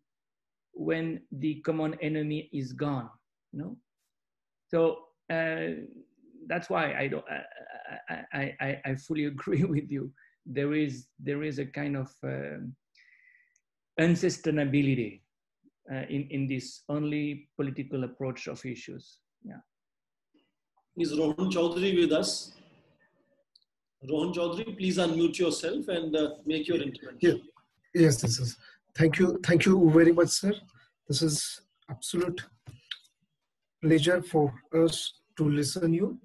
C: when the common enemy is gone? You know? So that's why I fully agree with you. There is a kind of unsustainability in this only political approach of issues. Yeah.
B: Is Rohan Chaudhary with us? Rohan Chaudhary, please unmute yourself and make your intervention.
E: Yeah. Yes, this is. Thank you very much, sir. This is absolute pleasure for us to listen you.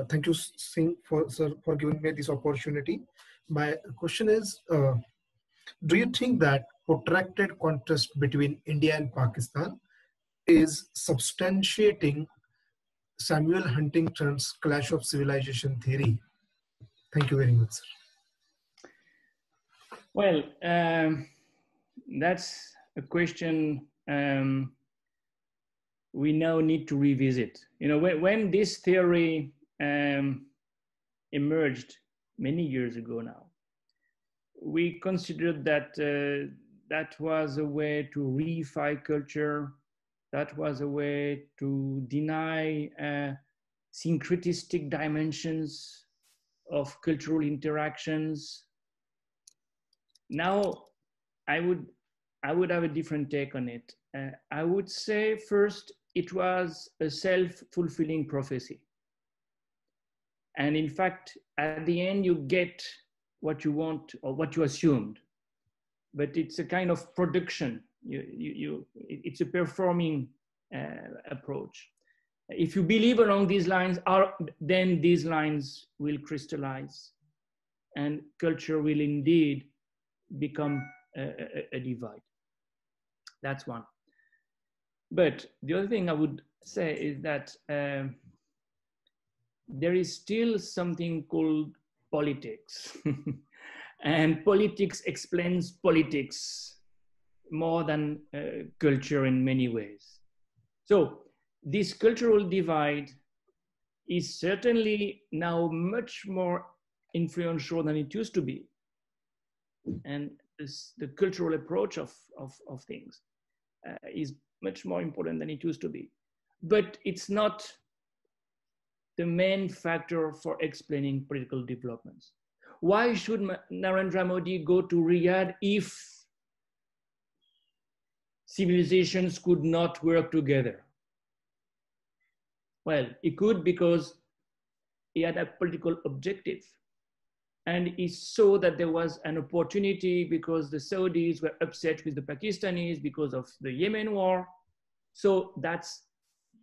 E: Thank you, Singh, sir, for giving me this opportunity. My question is, do you think that protracted contest between India and Pakistan is substantiating Samuel Huntington's clash of civilization theory? Thank you very much, sir.
C: Well, that's a question we now need to revisit. You know, when this theory emerged many years ago now, we considered that that was a way to reify culture, that was a way to deny syncretistic dimensions of cultural interactions. Now, I would have a different take on it. I would say first, it was a self-fulfilling prophecy. And in fact, at the end, you get what you want or what you assumed, but it's a kind of production. It's a performing approach. If you believe along these lines, then these lines will crystallize and culture will indeed become a divide. That's one. But the other thing I would say is that there is still something called politics. And politics explains politics more than culture in many ways. So this cultural divide is certainly now much more influential than it used to be. And the cultural approach of things is much more important than it used to be. But it's not the main factor for explaining political developments. Why should Narendra Modi go to Riyadh if civilizations could not work together? Well, he could because he had a political objective. And he saw that there was an opportunity because the Saudis were upset with the Pakistanis because of the Yemen war. So that's,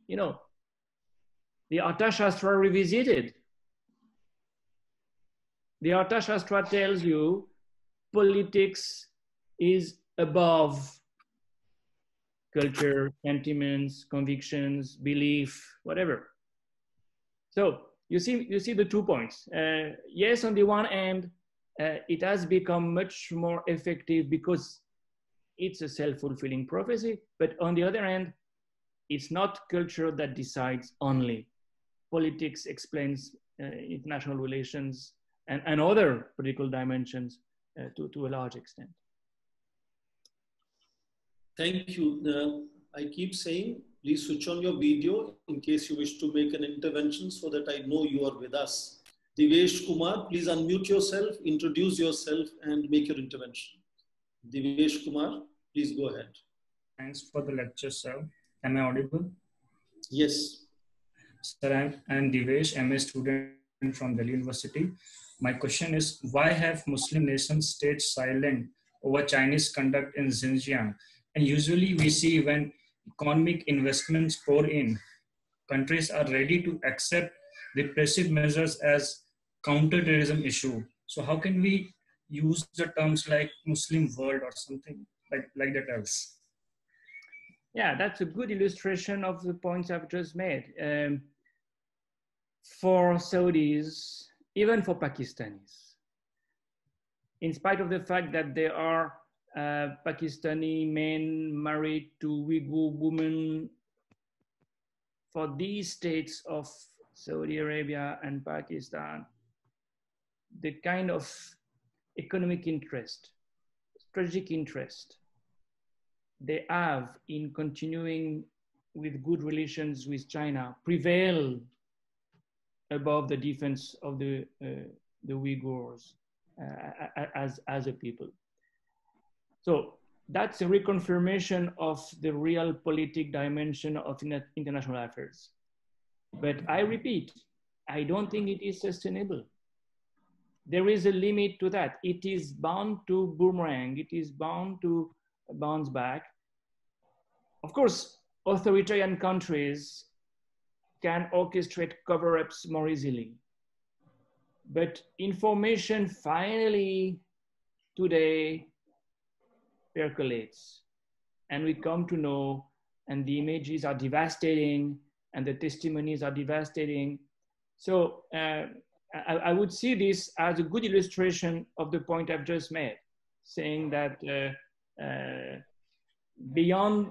C: you know, the Arthashastra revisited. The Arthashastra tells you politics is above culture, sentiments, convictions, belief, whatever. So you see the 2 points. Yes, on the one hand, it has become much more effective because it's a self-fulfilling prophecy, but on the other hand, it's not culture that decides only. Politics explains international relations and other political dimensions to a large extent.
B: Thank you. I keep saying, please switch on your video in case you wish to make an intervention so that I know you are with us. Divesh Kumar, please unmute yourself, introduce yourself and make your intervention. Divesh Kumar, please go ahead.
F: Thanks for the lecture, sir. Am I audible?
B: Yes.
F: Sir, I'm Divesh, MA student from Delhi University. My question is, why have Muslim nations stayed silent over Chinese conduct in Xinjiang? And usually we see when economic investments pour in, countries are ready to accept repressive measures as counterterrorism issue. So how can we use the terms like Muslim world or something like that else?
C: Yeah, that's a good illustration of the points I've just made. For Saudis, even for Pakistanis, in spite of the fact that they are Pakistani men married to Uyghur women. For these states of Saudi Arabia and Pakistan, the kind of economic interest, strategic interest they have in continuing with good relations with China prevail above the defense of the Uyghurs as a people. So that's a reconfirmation of the real politic dimension of international affairs. But I repeat, I don't think it is sustainable. There is a limit to that. It is bound to boomerang. It is bound to bounce back. Of course, authoritarian countries can orchestrate cover-ups more easily. But information finally today percolates, and we come to know, and the images are devastating, and the testimonies are devastating. So I would see this as a good illustration of the point I've just made, saying that beyond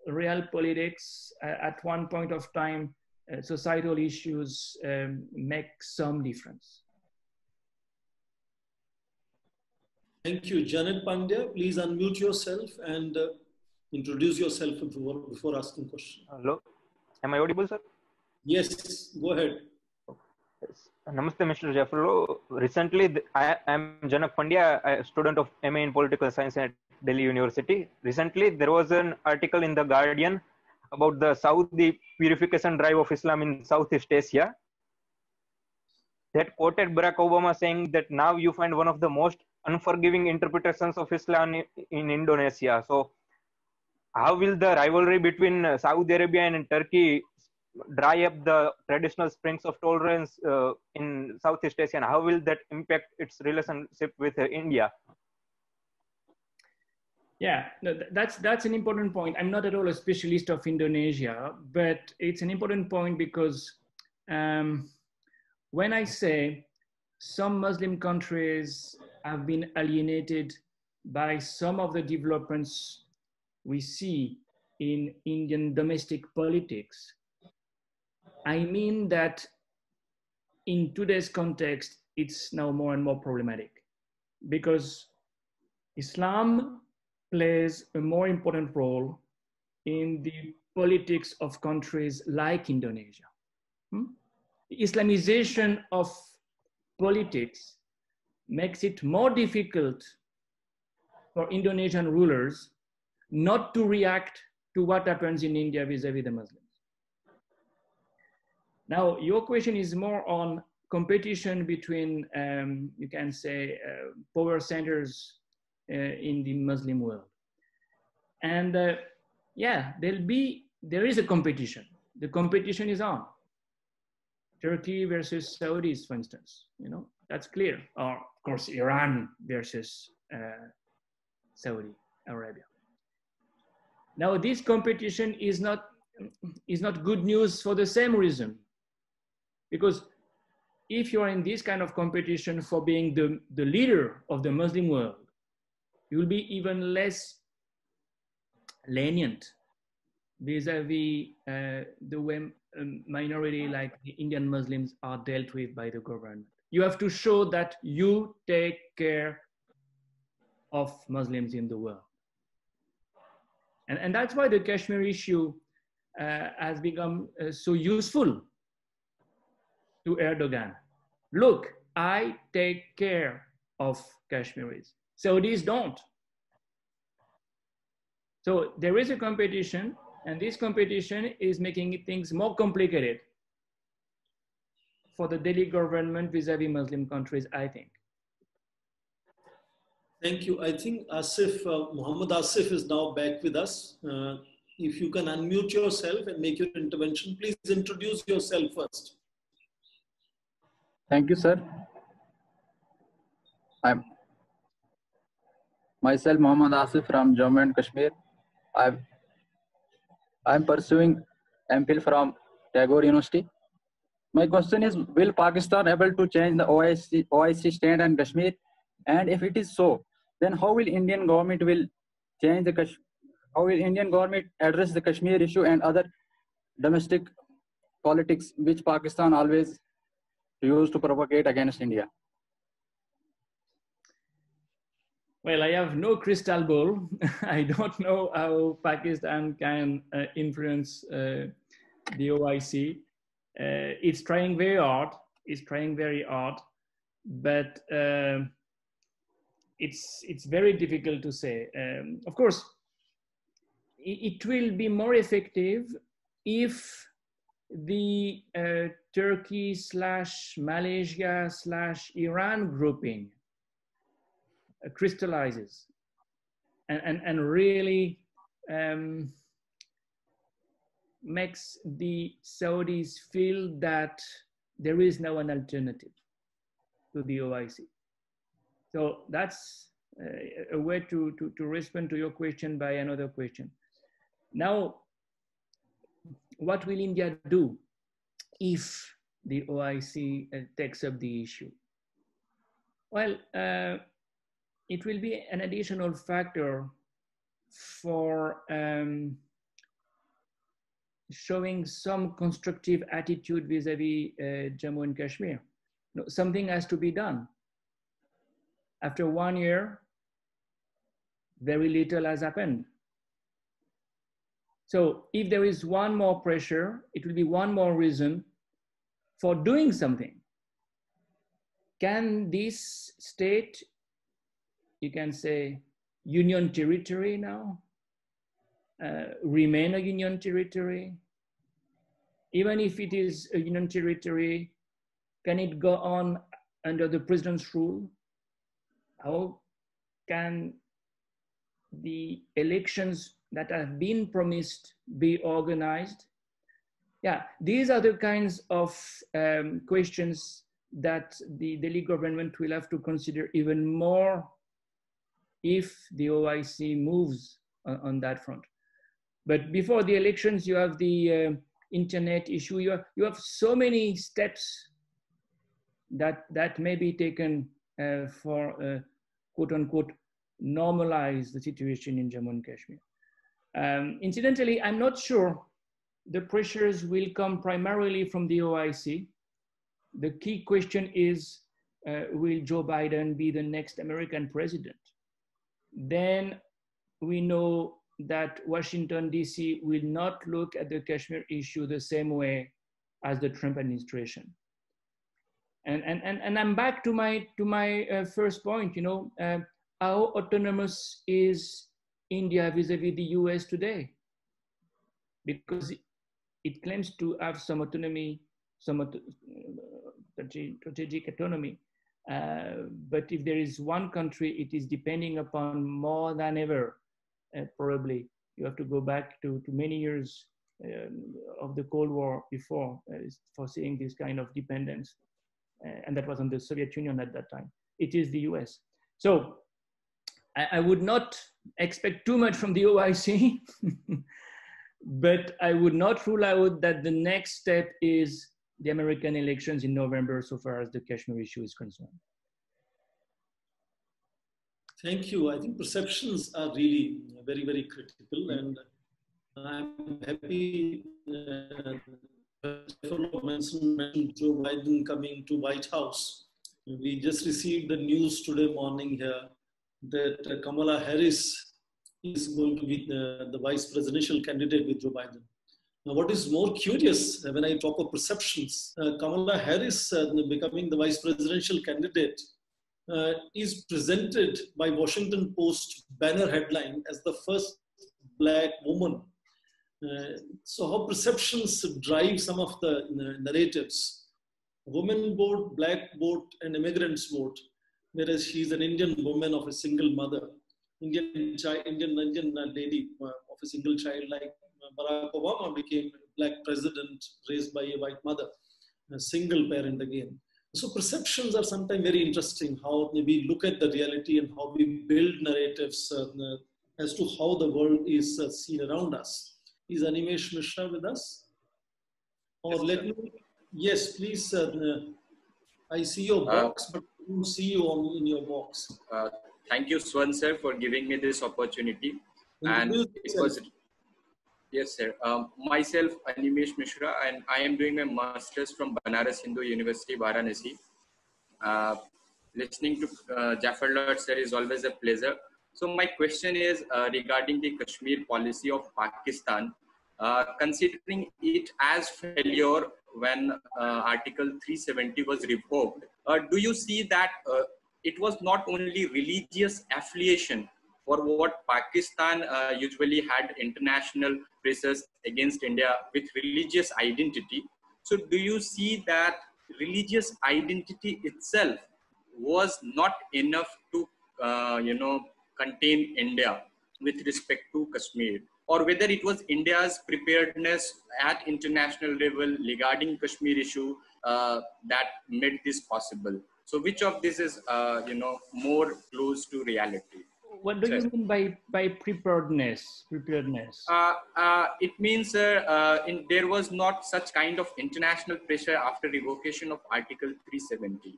C: real politics, at one point of time, societal issues make some difference.
B: Thank you. Janet Pandya, please unmute yourself and introduce yourself before asking questions.
G: Hello, am I audible, sir?
B: Yes, go ahead.
G: Yes. Namaste, Mr. Jaffrelot. Recently, I am Janak Pandya, a student of MA in Political Science at Delhi University. Recently, there was an article in The Guardian about the Saudi purification drive of Islam in Southeast Asia that quoted Barack Obama saying that now you find one of the most unforgiving interpretations of Islam in Indonesia. So how will the rivalry between Saudi Arabia and Turkey dry up the traditional springs of tolerance in Southeast Asia, and how will that impact its relationship with India?
C: Yeah, no, that's an important point. I'm not at all a specialist of Indonesia, but it's an important point because when I say some Muslim countries have been alienated by some of the developments we see in Indian domestic politics, I mean that in today's context, it's now more and more problematic because Islam plays a more important role in the politics of countries like Indonesia. The Islamization of politics makes it more difficult for Indonesian rulers not to react to what happens in India vis-a-vis the Muslims. Now, your question is more on competition between, you can say, power centers in the Muslim world. And yeah, there is a competition. The competition is on. Turkey versus Saudis, for instance, that's clear. Or of course, Iran versus Saudi Arabia. Now, this competition is not good news for the same reason. Because if you're in this kind of competition for being the leader of the Muslim world, you will be even less lenient vis-a-vis the way minority like the Indian Muslims are dealt with by the government. You have to show that you take care of Muslims in the world. And that's why the Kashmir issue has become so useful to Erdogan. Look, I take care of Kashmiris. Saudis don't. So there is a competition, and this competition is making things more complicated for the Delhi government vis-a-vis Muslim countries, I think.
B: Thank you. I think Asif, Muhammad Asif is now back with us. If you can unmute yourself and make your intervention, please introduce yourself first.
H: Thank you, sir. I'm myself Muhammad Asif from Jammu and Kashmir. I'm pursuing MPhil from Tagore University. My question is, will Pakistan able to change the OIC stand on Kashmir? And if it is so, then how will Indian government will change the how will Indian government address the Kashmir issue and other domestic politics which Pakistan always used to propagate against India?
C: Well, I have no crystal ball. I don't know how Pakistan can influence the OIC. It's trying very hard. It's trying very hard, but it's very difficult to say. Of course, it will be more effective if the Turkey/Malaysia/Iran grouping crystallizes and really makes the Saudis feel that there is now an alternative to the OIC. So that's a way to respond to your question by another question. Now, what will India do if the OIC takes up the issue? Well, it will be an additional factor for showing some constructive attitude vis-a-vis Jammu and Kashmir. No, something has to be done. After 1 year, very little has happened. So if there is one more pressure, it will be one more reason for doing something. Can this state, you can say, union territory now, remain a union territory? Even if it is a union territory, can it go on under the president's rule? How can the elections that have been promised be organized? Yeah, these are the kinds of questions that the Delhi government will have to consider even more if the OIC moves on that front. But before the elections, you have the internet issue. You have so many steps that may be taken for quote unquote normalize the situation in Jammu and Kashmir. Incidentally, I'm not sure the pressures will come primarily from the OIC. The key question is, will Joe Biden be the next American president? Then we know that Washington, D.C. will not look at the Kashmir issue the same way as the Trump administration. And I'm back to my first point, how autonomous is India vis-a-vis the US today? Because it claims to have some autonomy, some strategic autonomy. But if there is one country it is depending upon more than ever, probably you have to go back to many years of the Cold War before for seeing this kind of dependence. And that was on the Soviet Union at that time. It is the US. So I would not expect too much from the OIC, but I would not rule out that the next step is the American elections in November, so far as the Kashmir issue is concerned.
B: Thank you. I think perceptions are really very, very critical, and I'm happy mentioned Joe Biden coming to White House. We just received the news today morning here that Kamala Harris is going to be the vice presidential candidate with Joe Biden. Now, what is more curious when I talk of perceptions, Kamala Harris becoming the vice presidential candidate is presented by Washington Post banner headline as the first Black woman. So how perceptions drive some of the narratives. Women vote, Black vote, and immigrants vote, whereas she's an Indian woman of a single mother, Indian lady of a single child, like Barack Obama became Black president raised by a white mother, a single parent again. So perceptions are sometimes very interesting, how we look at the reality and how we build narratives as to how the world is seen around us. Is Animesh Mishra with us? Or let me, yes, please. I see your box, but I don't see you in your box.
I: Thank you, Swan sir, for giving me this opportunity. And it was, yes, sir. Myself, Animesh Mishra, and I am doing my master's from Banaras Hindu University, Varanasi. Listening to Jaffrelot sir is always a pleasure. So my question is regarding the Kashmir policy of Pakistan. Considering it as failure when Article 370 was revoked, do you see that it was not only religious affiliation for what Pakistan usually had international pressures against India with religious identity? So do you see that religious identity itself was not enough to, contain India with respect to Kashmir? Or whether it was India's preparedness at international level regarding Kashmir issue that made this possible? So which of this is, more close to reality?
C: What do you mean by preparedness?
I: It means there was not such kind of international pressure after revocation of Article 370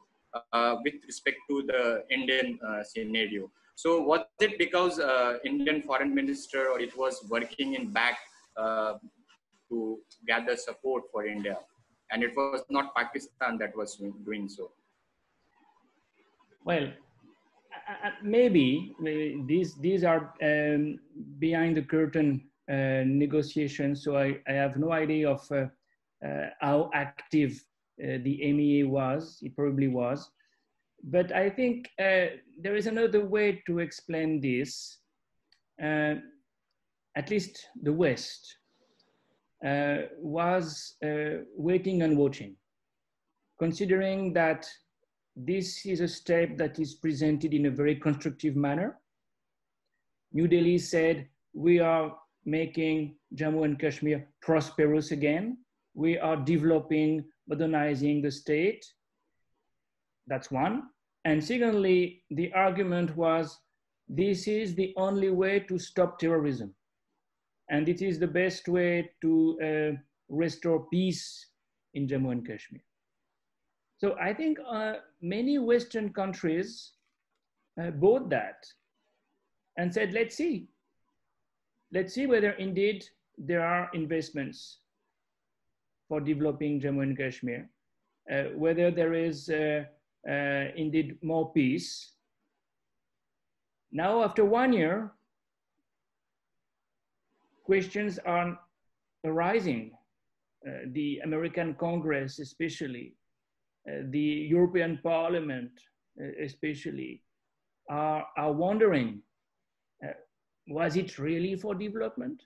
I: with respect to the Indian scenario. So was it because Indian foreign minister, or it was working in back to gather support for India, and it was not Pakistan that was doing so?
C: Well, maybe these are behind the curtain negotiations, so I have no idea of how active the MEA was. It probably was. But I think there is another way to explain this. At least the West was waiting and watching, considering that this is a step that is presented in a very constructive manner. New Delhi said, we are making Jammu and Kashmir prosperous again. We are developing, modernizing the state. That's one. And secondly, the argument was, this is the only way to stop terrorism. And it is the best way to restore peace in Jammu and Kashmir. So I think many Western countries bought that and said, let's see whether indeed there are investments for developing Jammu and Kashmir, whether there is indeed more peace. Now, after 1 year, questions are arising. The American Congress especially, the European Parliament especially, are wondering, was it really for development?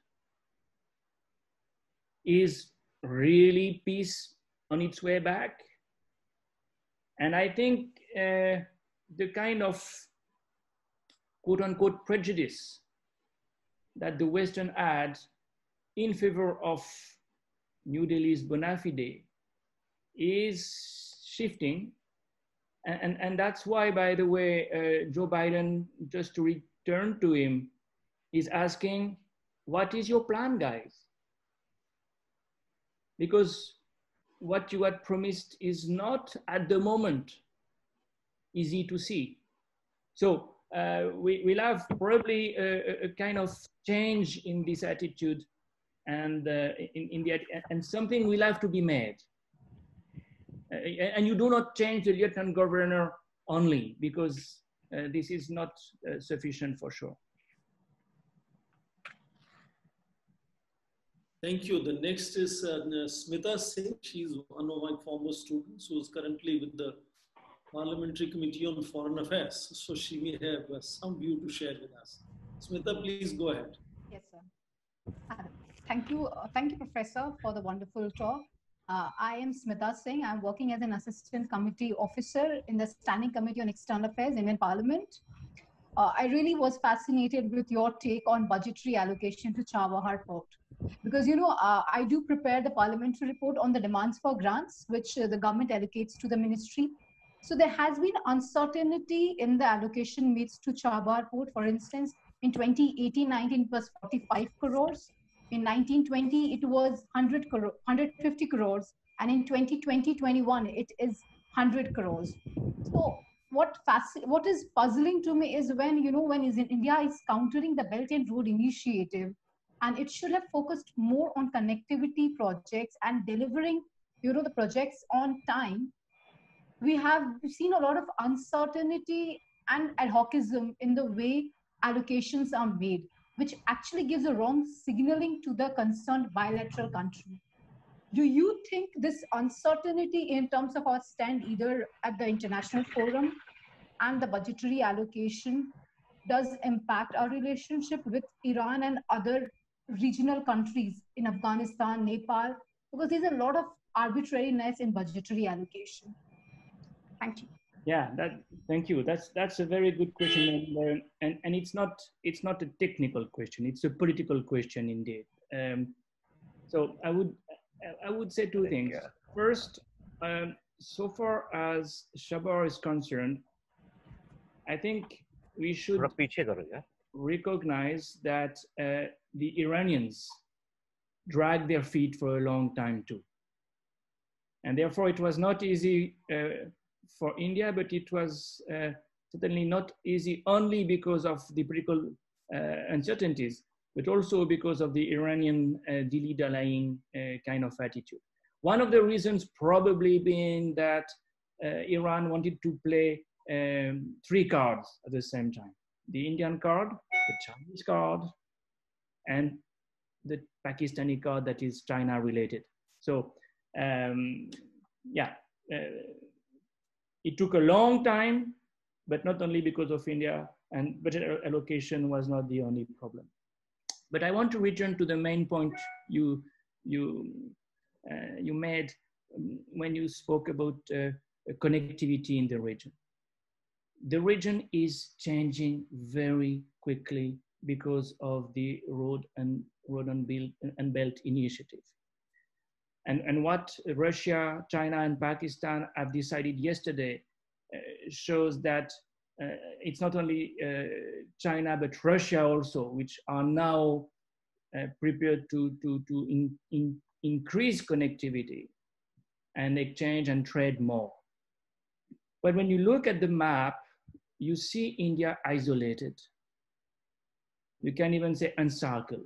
C: Is really peace on its way back? And I think the kind of quote unquote prejudice that the Western had in favor of New Delhi's bona fide is shifting. And that's why, by the way, Joe Biden, just to return to him, is asking, what is your plan, guys? Because what you had promised is not at the moment easy to see. So we'll have probably a kind of change in this attitude, and and something will have to be made. And you do not change the lieutenant governor only, because this is not sufficient for sure.
B: Thank you. The next is Smita Singh. She's one of my former students who is currently with the Parliamentary Committee on Foreign Affairs. So she may have some view to share with us. Smita, please go ahead.
J: Yes, sir. Thank you, Professor, for the wonderful talk. I am Smita Singh. I'm working as an assistant committee officer in the Standing Committee on External Affairs, Indian Parliament. I really was fascinated with your take on budgetary allocation to Chabahar Port. Because, I do prepare the parliamentary report on the demands for grants, which the government allocates to the ministry. So there has been uncertainty in the allocation made to Chabahar Port. For instance, in 2018-19, it was 45 crores. In 1920, it was 150 crores. And in 2020-21, it is 100 crores. So what is puzzling to me is when, when India is countering the Belt and Road Initiative, and it should have focused more on connectivity projects and delivering, the projects on time. We've seen a lot of uncertainty and ad hocism in the way allocations are made, which actually gives a wrong signaling to the concerned bilateral country. Do you think this uncertainty in terms of our stand either at the international forum and the budgetary allocation does impact our relationship with Iran and other regional countries in Afghanistan, Nepal? Because there's a lot of arbitrariness in budgetary allocation. Thank you.
C: Yeah, thank you. That's a very good question, and it's not a technical question. It's a political question indeed. So I would say two things. First, so far as Shabar is concerned, I think we should recognize that the Iranians dragged their feet for a long time too, and therefore it was not easy for India, but it was certainly not easy only because of the political uncertainties, but also because of the Iranian dilly-dallying kind of attitude. One of the reasons probably being that Iran wanted to play 3 cards at the same time: the Indian card, the Chinese card, and the Pakistani card that is China related. So it took a long time, but not only because of India, and budget allocation was not the only problem. But I want to return to the main point you made when you spoke about connectivity in the region. The region is changing very quickly because of the Road and Belt Initiative. And what Russia, China, and Pakistan have decided yesterday shows that it's not only China, but Russia also, which are now prepared to increase connectivity and exchange and trade more. But when you look at the map, you see India isolated. You can even say encircled,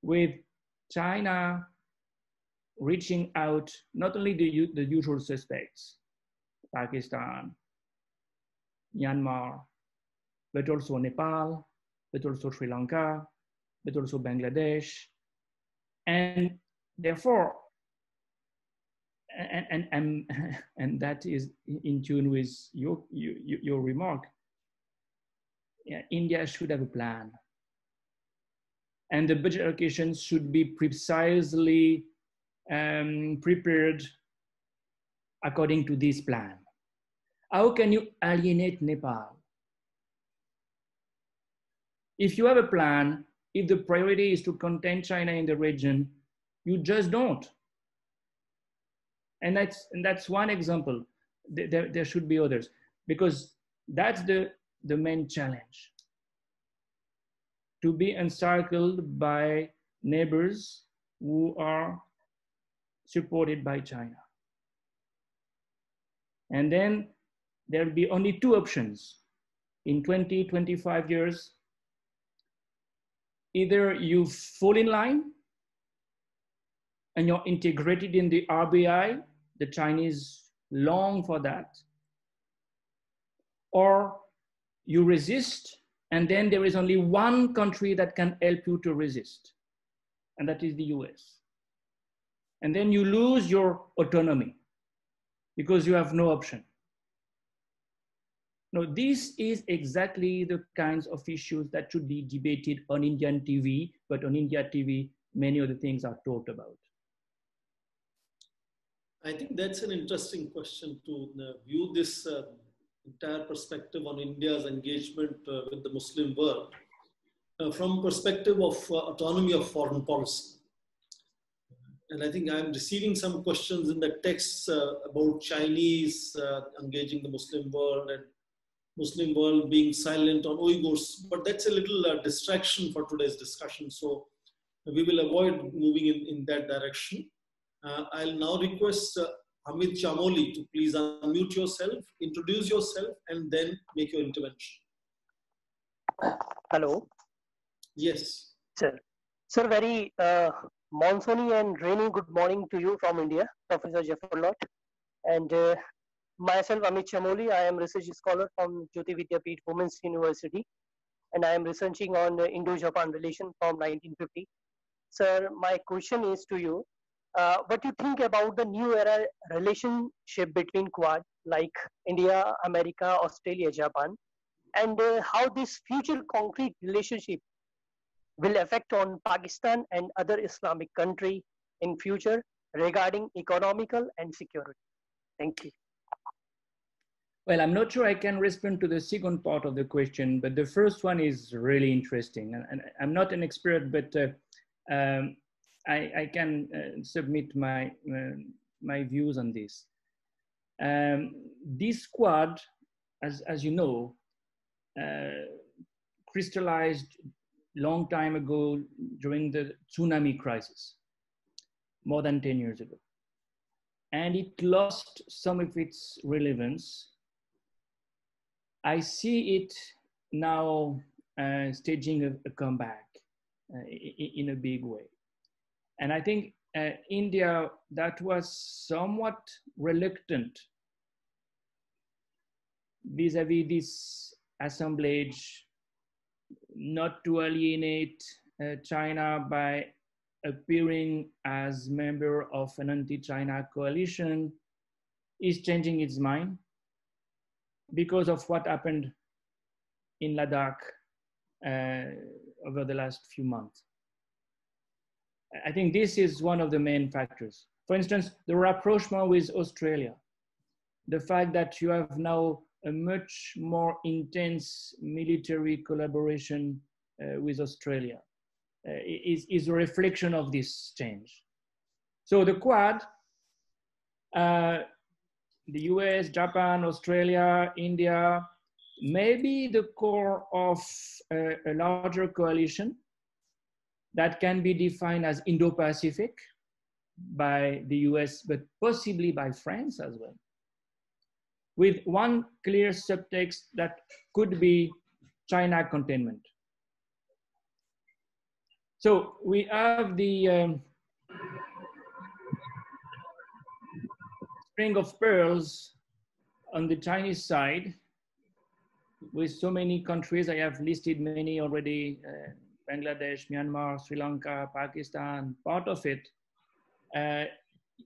C: with China reaching out, not only the usual suspects, Pakistan, Myanmar, but also Nepal, but also Sri Lanka, but also Bangladesh. And therefore, and that is in tune with your remark, India should have a plan. And the budget allocation should be precisely prepared according to this plan. How can you alienate Nepal? If you have a plan, if the priority is to contain China in the region, you just don't. And that's one example. There should be others, because that's the main challenge. To be encircled by neighbors who are supported by China. And then there will be only 2 options in 20, 25 years. Either you fall in line and you're integrated in the RBI, the Chinese long for that, or you resist, and then there is only one country that can help you to resist, and that is the US. And then you lose your autonomy because you have no option. Now, this is exactly the kinds of issues that should be debated on Indian TV, but on India TV, many of the things are talked about.
B: I think that's an interesting question to view this entire perspective on India's engagement with the Muslim world from perspective of autonomy of foreign policy. And I think I'm receiving some questions in the texts about Chinese engaging the Muslim world and Muslim world being silent on Uyghurs, but that's a little distraction for today's discussion. So we will avoid moving in that direction. I'll now request Amit Chamoli to please unmute yourself, introduce yourself, and then make your intervention.
K: Hello.
B: Yes.
K: Sir. Sir, very monsoony and rainy good morning to you from India, Professor Jaffrelot. And myself, Amit Chamoli, I am research scholar from Jyoti Vidyapeeth Women's University. And I am researching on Indo-Japan relation from 1950. Sir, my question is to you. What do you think about the new era relationship between Quad, like India, America, Australia, Japan, and how this future concrete relationship will affect on Pakistan and other Islamic country in future regarding economical and security? Thank you.
C: Well, I'm not sure I can respond to the second part of the question, but the first one is really interesting. And I'm not an expert, but I can submit my views on this. This Quad, as you know, crystallized long time ago during the tsunami crisis, more than 10 years ago. And it lost some of its relevance. I see it now staging a comeback in a big way. And I think India, that was somewhat reluctant vis-a-vis this assemblage, not to alienate China by appearing as member of an anti-China coalition, is changing its mind because of what happened in Ladakh over the last few months. I think this is one of the main factors. For instance, the rapprochement with Australia, the fact that you have now a much more intense military collaboration with Australia is a reflection of this change. So the Quad, the US, Japan, Australia, India, may be the core of a larger coalition that can be defined as Indo-Pacific by the US, but possibly by France as well, with one clear subtext that could be China containment. So we have the string of pearls on the Chinese side with so many countries. I have listed many already, Bangladesh, Myanmar, Sri Lanka, Pakistan, part of it.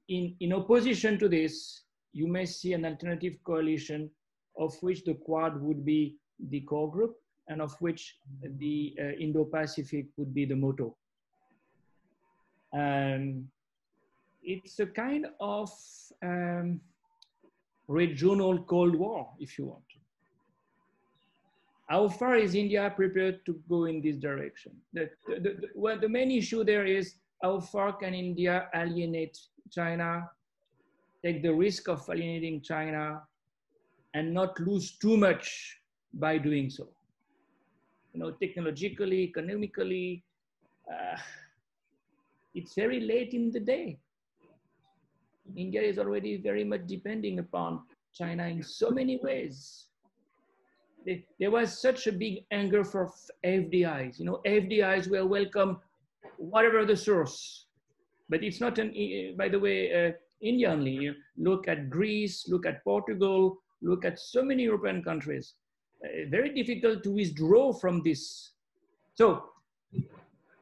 C: In opposition to this, you may see an alternative coalition of which the Quad would be the core group and of which the Indo-Pacific would be the motto. It's a kind of regional Cold War, if you want. How far is India prepared to go in this direction? Well, the main issue there is how far can India alienate China, take the risk of alienating China, and not lose too much by doing so. You know, technologically, economically, it's very late in the day. India is already very much depending upon China in so many ways. There was such a big anger for FDIs. You know, FDIs were welcome, whatever the source. But it's not, by the way, India only. You look at Greece, look at Portugal, look at so many European countries. Very difficult to withdraw from this. So,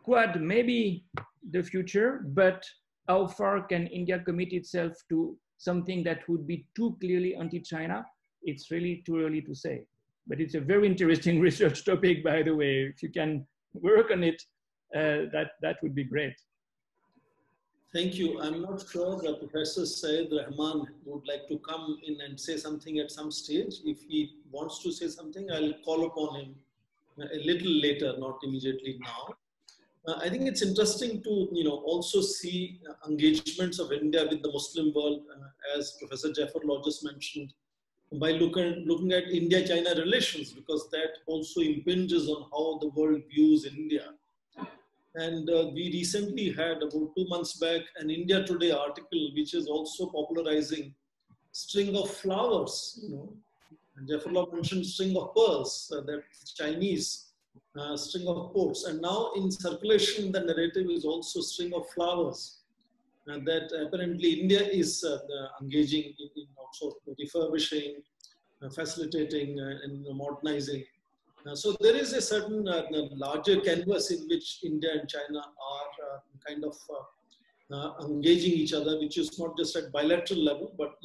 C: Quad may be the future, but how far can India commit itself to something that would be too clearly anti-China? It's really too early to say. But it's a very interesting research topic, by the way. If you can work on it, that would be great.
B: Thank you. I'm not sure that Professor Syed Rahman would like to come in and say something at some stage. If he wants to say something, I'll call upon him a little later, not immediately now. I think it's interesting to also see engagements of India with the Muslim world, as Professor Jaffrelot just mentioned, by looking at India-China relations, because that also impinges on how the world views India. And we recently had, about 2 months back, an India Today article, which is also popularizing string of flowers, you know. And Jaffrelot mentioned string of pearls, that Chinese string of ports. And now in circulation, the narrative is also string of flowers. And that apparently India is engaging in sort of refurbishing, facilitating, and modernizing. So there is a certain larger canvas in which India and China are kind of engaging each other, which is not just at bilateral level, but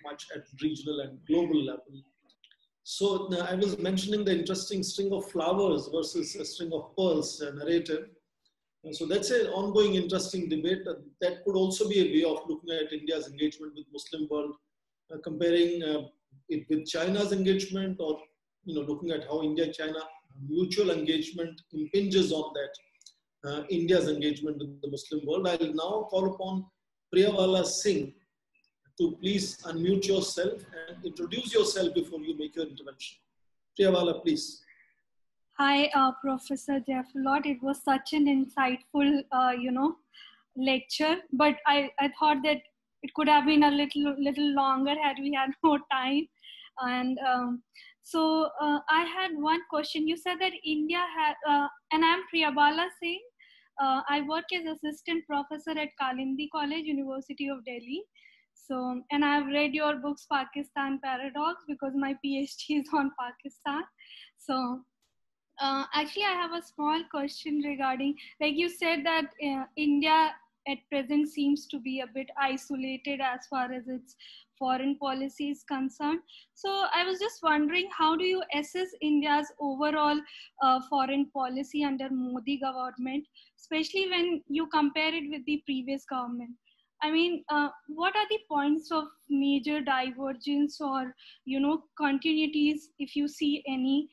B: much at regional and global level. So I was mentioning the interesting string of flowers versus a string of pearls narrative. So that's an ongoing interesting debate. That could also be a way of looking at India's engagement with Muslim world, comparing it with China's engagement, or looking at how India-China mutual engagement impinges on that India's engagement with the Muslim world. I'll now call upon Priyawala Singh to please unmute yourself and introduce yourself before you make your intervention. Priyawala, please.
L: Hi, Professor Jaffrelot. It was such an insightful, lecture. But I thought that it could have been a little longer had we had more time. And so I had one question. You said that India had, and I'm Priyawala Singh. I work as assistant professor at Kalindi College, University of Delhi. So, and I've read your books, Pakistan Paradox, because my PhD is on Pakistan. So. Actually, I have a small question regarding, like you said that India at present seems to be a bit isolated as far as its foreign policy is concerned. So I was just wondering, how do you assess India's overall foreign policy under Modi government, especially when you compare it with the previous government? I mean, what are the points of major divergence or, continuities, if you see any,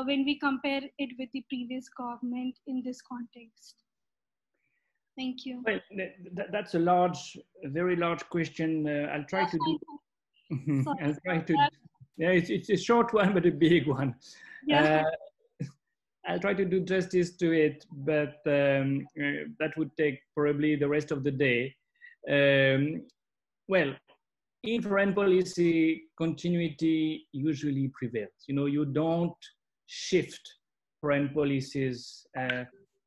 L: when we compare it with the previous government in this context? Thank you.
C: Well, that's a very large question. I'll try to do. I'll try to. Yeah, it's a short one, but a big one. Yeah. I'll try to do justice to it, but that would take probably the rest of the day. Well, in foreign policy, continuity usually prevails. You don't shift foreign policies.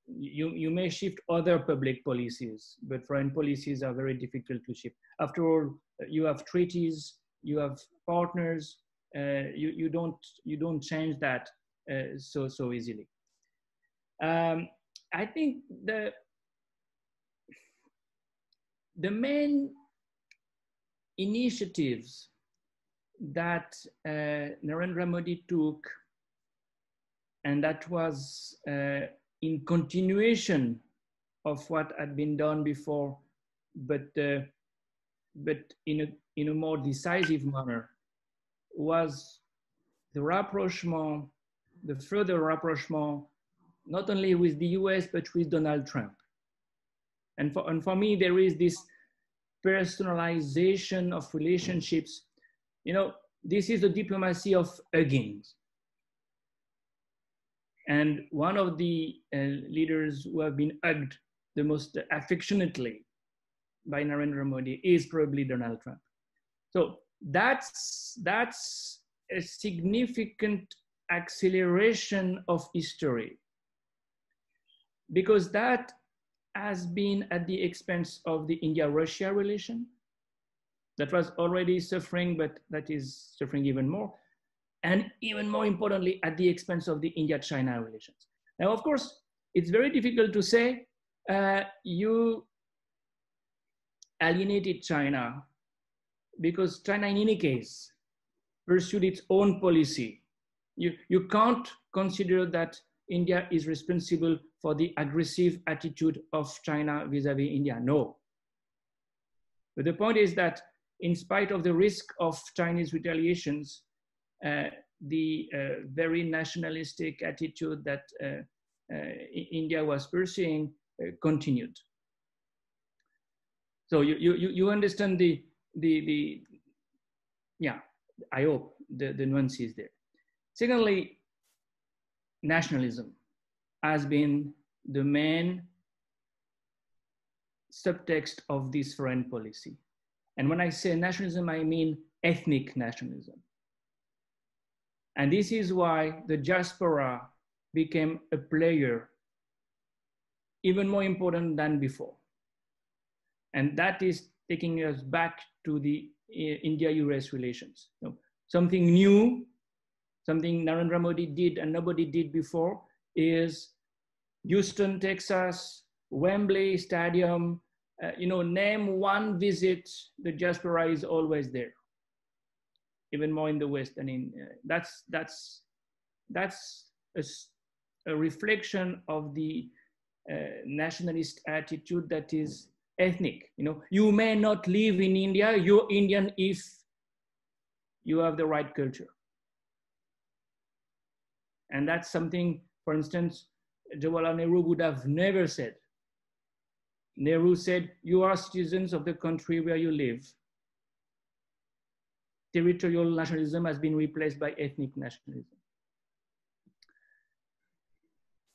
C: You may shift other public policies, but foreign policies are very difficult to shift. After all, you have treaties, you have partners. You don't change that so easily. I think the main initiatives that Narendra Modi took, and that was in continuation of what had been done before, but in a more decisive manner, was the rapprochement, the further rapprochement, not only with the US, but with Donald Trump. And for me, there is this personalization of relationships. This is the diplomacy of hugging. And one of the leaders who have been hugged the most affectionately by Narendra Modi is probably Donald Trump. So that's a significant acceleration of history, because that has been at the expense of the India-Russia relation that was already suffering, but that is suffering even more. And even more importantly, at the expense of the India-China relations. Now, of course, it's very difficult to say you alienated China, because China, in any case, pursued its own policy. You can't consider that India is responsible for the aggressive attitude of China vis-a-vis India. No. But the point is that in spite of the risk of Chinese retaliations, the very nationalistic attitude that India was pursuing continued. So you understand yeah, I hope the nuances there. Secondly, nationalism has been the main subtext of this foreign policy. And when I say nationalism, I mean ethnic nationalism. And this is why the diaspora became a player even more important than before. And that is taking us back to the India-US relations. Something new, something Narendra Modi did and nobody did before is Houston, Texas, Wembley Stadium, name one visit, the diaspora is always there. Even more in the West than in, that's a reflection of the nationalist attitude that is ethnic. You may not live in India, you're Indian if you have the right culture. And that's something, for instance, Jawaharlal Nehru would have never said. Nehru said, you are citizens of the country where you live. Territorial nationalism has been replaced by ethnic nationalism.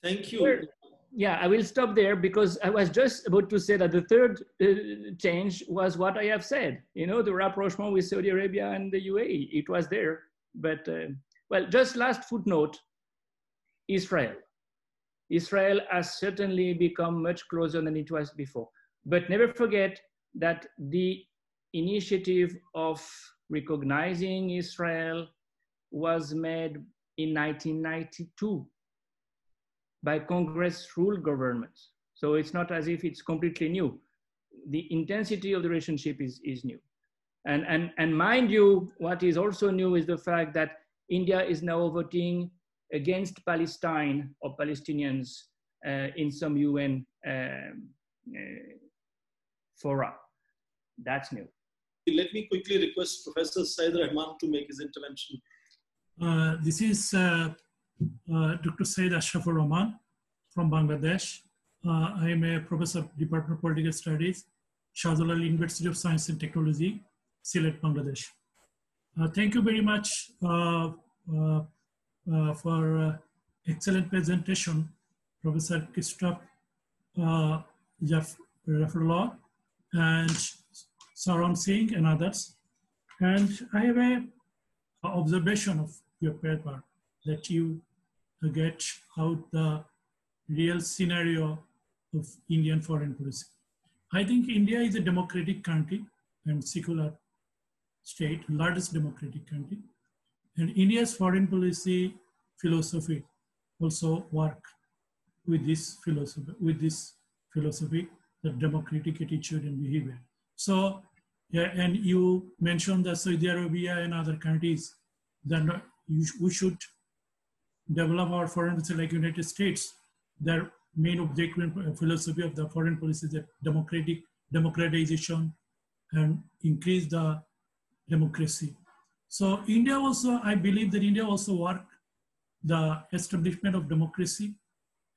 B: Thank you.
C: Yeah, I will stop there because I was just about to say that the third change was what I have said. The rapprochement with Saudi Arabia and the UAE, it was there. But, well, just last footnote, Israel. Israel has certainly become much closer than it was before. But never forget that the initiative of recognizing Israel was made in 1992 by Congress-rule governments. So it's not as if it's completely new. The intensity of the relationship is new. And mind you, what is also new is the fact that India is now voting against Palestine or Palestinians in some UN fora. That's new.
B: Let me quickly request Professor Syed Rahman to make his intervention.
M: This is Dr. Syed Ashrafur Rahman from Bangladesh. I am a professor of Department of Political Studies, Shahjalal University of Science and Technology, Sylhet, Bangladesh. Thank you very much for excellent presentation, Professor Christophe Jaffrelot and Swaran Singh and others. And I have an observation of your paper that you get out the real scenario of Indian foreign policy. I think India is a democratic country and secular state, largest democratic country. And India's foreign policy philosophy also work with this philosophy, the democratic attitude and behavior. So, yeah, and you mentioned that Saudi Arabia and other countries, that we should develop our foreign policy like United States. Their main objective and philosophy of the foreign policy is that democratization and increase the democracy. So India also, I believe that India also work the establishment of democracy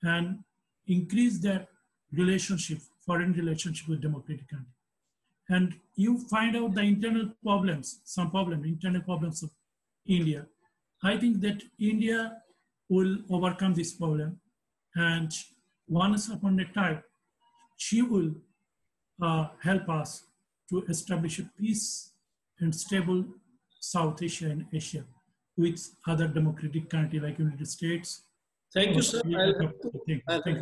M: and increase their relationship, foreign relationship with democratic country. And you find out the internal problems, internal problems of India. I think that India will overcome this problem, and once upon a time, she will help us to establish a peace and stable South Asia and Asia with other democratic countries like United States.
B: Thank you, sir. I'll have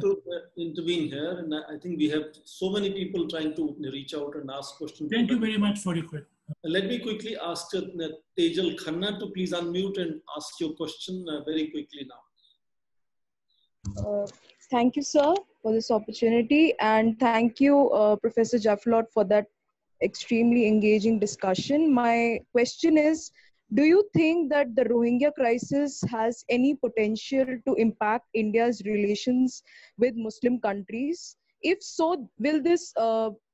B: to intervene here. And I think we have so many people trying to reach out and ask questions.
M: Thank you very much for your question.
B: Let me quickly ask Tejal Khanna to please unmute and ask your question very quickly now.
N: Thank you, sir, for this opportunity. And thank you, Professor Jaffrelot, for that extremely engaging discussion. My question is, do you think that the Rohingya crisis has any potential to impact India's relations with Muslim countries? If so, will this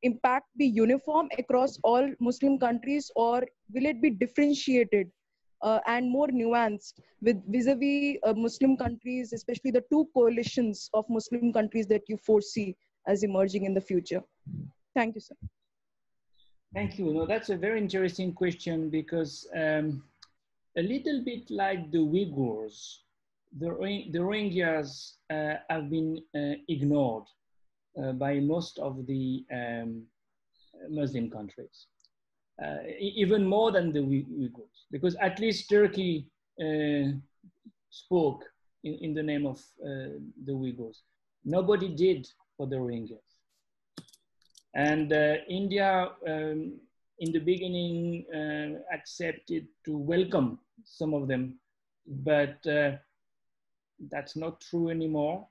N: impact be uniform across all Muslim countries, or will it be differentiated and more nuanced with vis-a-vis Muslim countries, especially the two coalitions of Muslim countries that you foresee as emerging in the future? Thank you, sir.
C: Thank you. No, that's a very interesting question because a little bit like the Uyghurs, the Rohingyas have been ignored by most of the Muslim countries, even more than the Uyghurs, because at least Turkey spoke in the name of the Uyghurs. Nobody did for the Rohingyas. And India, in the beginning, accepted to welcome some of them, but that's not true anymore.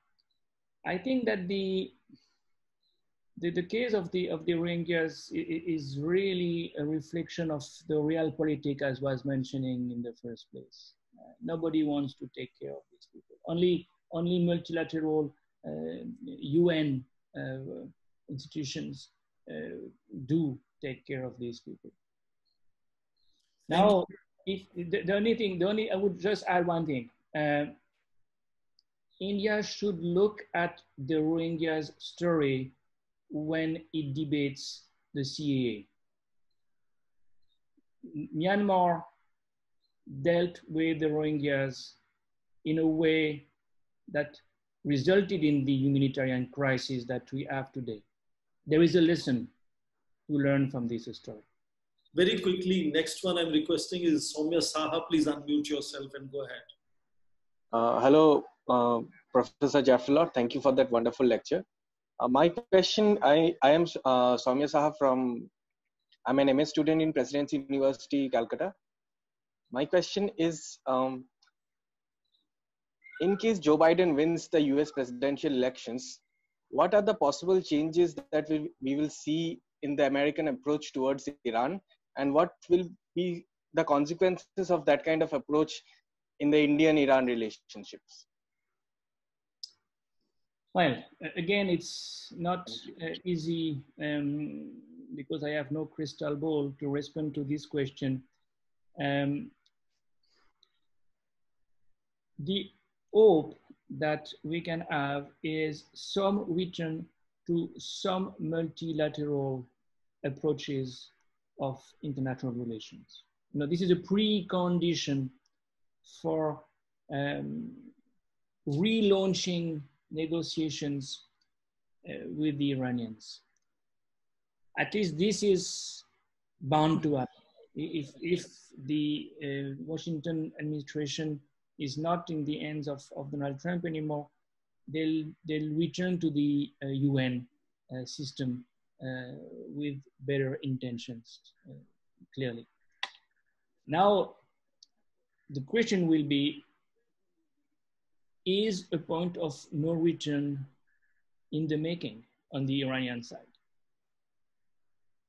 C: I think that the case of the Rohingyas is really a reflection of the realpolitik, as was mentioning in the first place. Nobody wants to take care of these people. Only multilateral UN institutions do take care of these people. Now, if I would just add one thing. India should look at the Rohingyas' story when it debates the CAA. Myanmar dealt with the Rohingyas in a way that resulted in the humanitarian crisis that we have today. There is a lesson to learn from this story.
B: Very quickly, next one I'm requesting is Soumya Saha. Please unmute yourself and go ahead.
O: Hello, Professor Jaffrelot. Thank you for that wonderful lecture. My question, I am Soumya Saha I'm an MS student in Presidency University, Calcutta. My question is, in case Joe Biden wins the US presidential elections, what are the possible changes that we will see in the American approach towards Iran, and what will be the consequences of that kind of approach in the Indian-Iran relationships?
C: Well, again, it's not easy because I have no crystal ball to respond to this question. The hope that we can have is some return to some multilateral approaches of international relations. You know, this is a precondition for relaunching negotiations with the Iranians. At least this is bound to happen. If the Washington administration is not in the hands of Donald Trump anymore, they'll return to the UN system with better intentions, clearly. Now, the question will be, is a point of no return in the making on the Iranian side?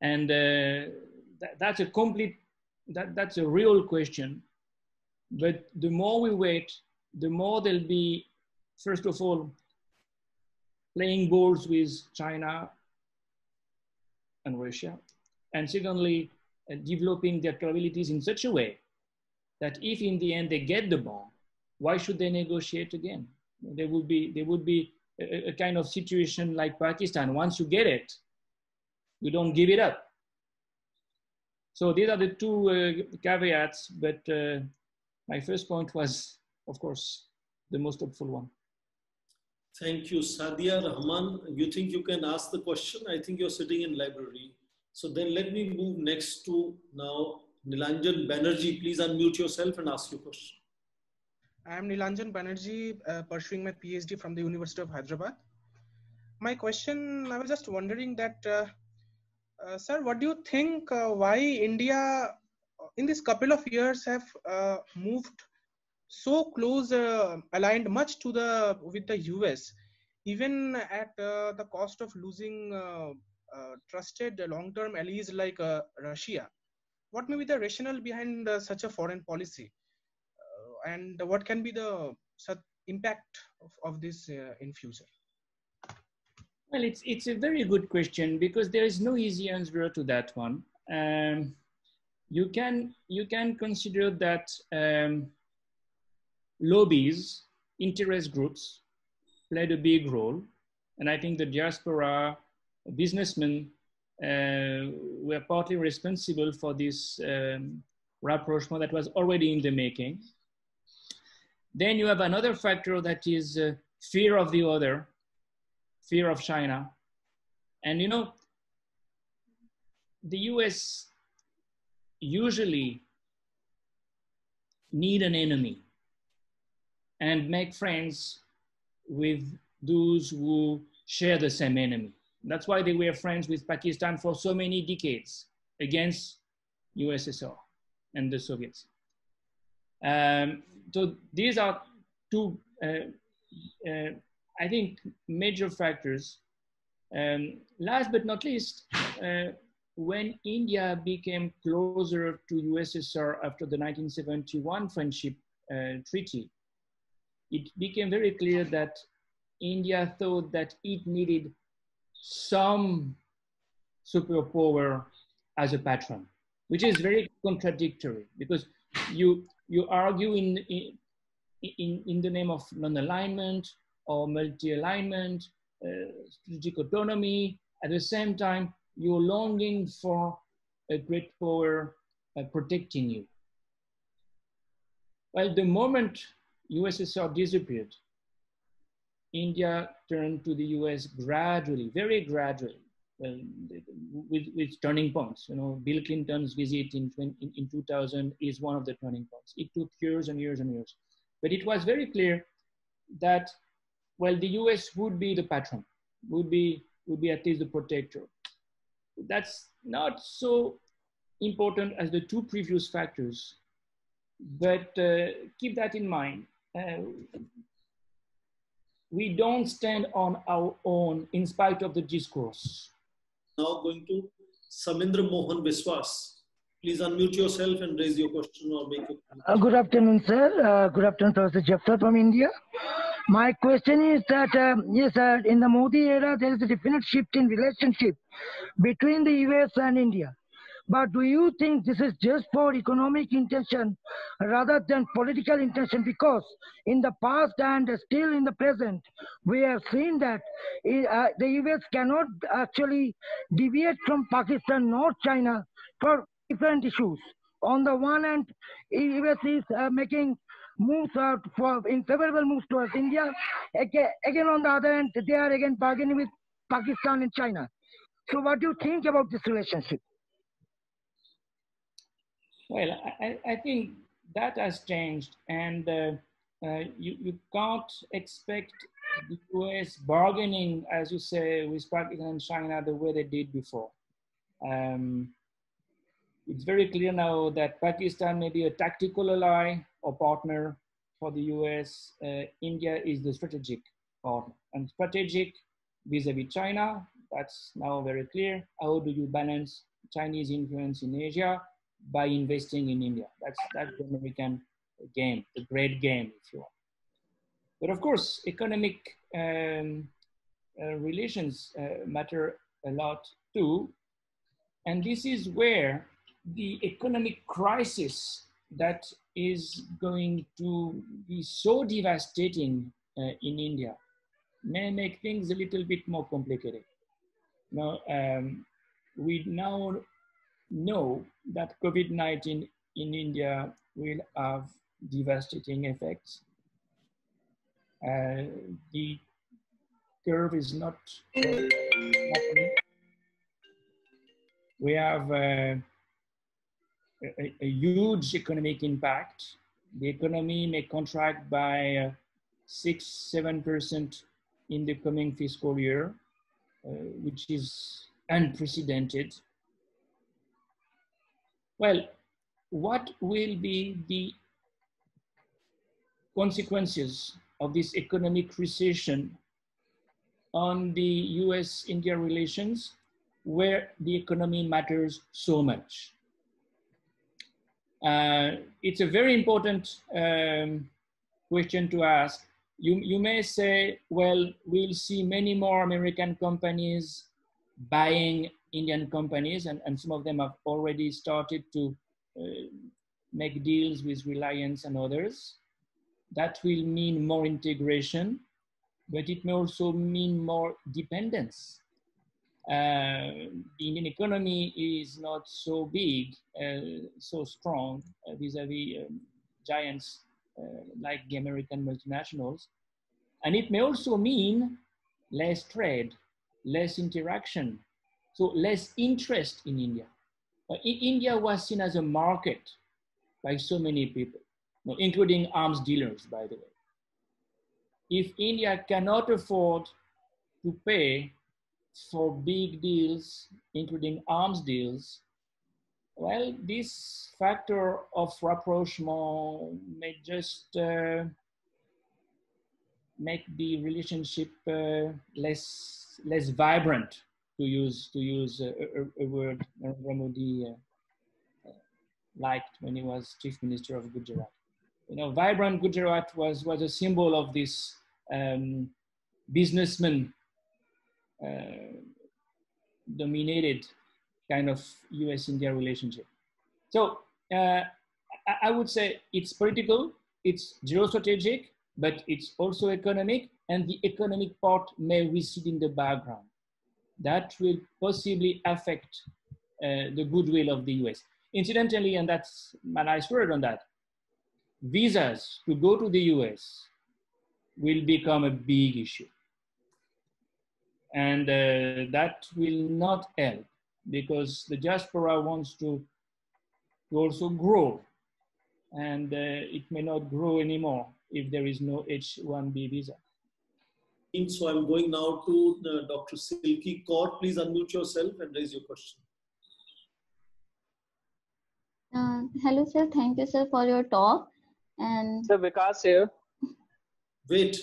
C: And that's a real question. But the more we wait, the more there'll be, first of all, playing balls with China and Russia. And secondly, developing their capabilities in such a way that if in the end they get the bomb, why should they negotiate again? There would be a kind of situation like Pakistan. Once you get it, you don't give it up. So these are the two caveats, but my first point was, of course, the most hopeful one.
B: Thank you. Sadia Rahman, you think you can ask the question? I think you're sitting in library. So then let me move next to now Nilanjan Banerjee. Please unmute yourself and ask your question.
P: I am Nilanjan Banerjee, pursuing my PhD from the University of Hyderabad. My question, I was just wondering that, sir, what do you think why India in this couple of years have moved so close, aligned much to with the US, even at the cost of losing trusted long-term allies like Russia? What may be the rationale behind such a foreign policy? And what can be the impact of this in future?
C: Well, it's a very good question because there is no easy answer to that one. You can consider that lobbies, interest groups played a big role, and I think the diaspora, businessmen were partly responsible for this rapprochement that was already in the making. Then you have another factor that is fear of the other, fear of China, And you know, the US usually need an enemy and make friends with those who share the same enemy. That's why they were friends with Pakistan for so many decades against USSR and the Soviets. So these are two, I think, major factors. Last but not least, when India became closer to USSR after the 1971 Friendship Treaty, it became very clear that India thought that it needed some superpower as a patron, which is very contradictory because you argue in the name of non-alignment or multi-alignment, strategic autonomy. At the same time, you're longing for a great power protecting you. Well, the moment USSR disappeared, India turned to the US gradually, very gradually, with turning points. You know, Bill Clinton's visit in 2000 is one of the turning points. It took years and years and years. But it was very clear that, well, the US would be the patron, would be at least the protector. That's not so important as the two previous factors, but keep that in mind. We don't stand on our own in spite of the discourse.
B: Now going to Samindra Mohan Biswas. Please unmute yourself and raise your question or make your
Q: Good afternoon, sir. Good afternoon, Professor Jaffrelot from India. My question is that, yes, in the Modi era, there is a definite shift in relationship between the US and India. But do you think this is just for economic intention rather than political intention? Because in the past and still in the present, we have seen that the US cannot actually deviate from Pakistan nor China for different issues. On the one hand, US is making moves in favorable moves towards India. Again, on the other hand, they are again bargaining with Pakistan and China. So what do you think about this relationship?
C: Well, I think that has changed, and you can't expect the US bargaining, as you say, with Pakistan and China the way they did before. It's very clear now that Pakistan may be a tactical ally or partner for the US. India is the strategic partner, and strategic vis-a-vis China, that's now very clear. How do you balance Chinese influence in Asia? By investing in India. That's the American game, the great game, if you want. But of course, economic relations matter a lot too. And this is where the economic crisis that is going to be so devastating in India may make things a little bit more complicated. Now, we now know that COVID-19 in India will have devastating effects. The curve is not happening. We have a huge economic impact. The economy may contract by 6-7% in the coming fiscal year, which is unprecedented. Well, what will be the consequences of this economic recession on the US-India relations, where the economy matters so much? It's a very important question to ask. You may say, well, we'll see many more American companies buying Indian companies, and some of them have already started to make deals with Reliance and others. That will mean more integration, but it may also mean more dependence. The Indian economy is not so big, so strong vis-a-vis giants like the American multinationals. And it may also mean less trade, less interaction, so less interest in India. India was seen as a market by so many people, including arms dealers, by the way. If India cannot afford to pay for big deals, including arms deals, well, this factor of rapprochement may just make the relationship less vibrant, to use a word Narendra Modi liked when he was Chief Minister of Gujarat. Vibrant Gujarat was a symbol of this businessman dominated kind of US-India relationship. So I would say it's political, it's geostrategic, but it's also economic, and the economic part may recede in the background. That will possibly affect the goodwill of the US. Incidentally, and that's my last word on that, visas to go to the US will become a big issue. And that will not help, because the diaspora wants to also grow. And it may not grow anymore if there is no H-1B visa.
B: So I'm going now to Dr. Silky Kaur. Please unmute yourself and raise your question.
R: Hello, sir. Thank you, sir, for your talk. And
S: Sir, Vikas here.
B: Wait.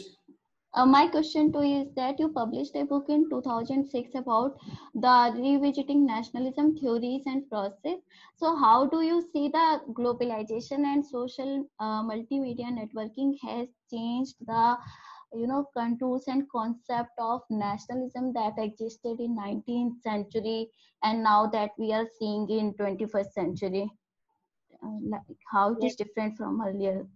R: My question to you is that you published a book in 2006 about the revisiting nationalism theories and process. So how do you see the globalization and social multimedia networking has changed the contours and concept of nationalism that existed in 19th century and now that we are seeing in 21st century? Like how it is different from earlier?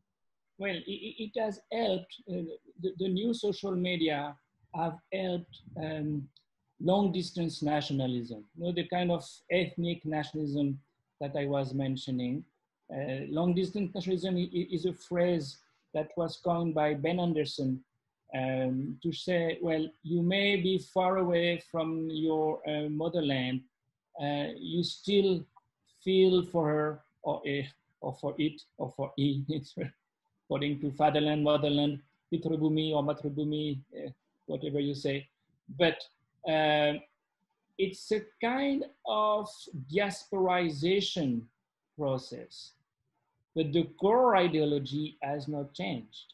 C: Well, it has helped, the new social media have helped long distance nationalism, the kind of ethnic nationalism that I was mentioning. Long distance nationalism is a phrase that was coined by Ben Anderson to say, well, you may be far away from your motherland, you still feel for her or for it or for he. According to fatherland, motherland, Pitrabhumi or Matrabhumi, whatever you say. But it's a kind of diasporization process. But the core ideology has not changed.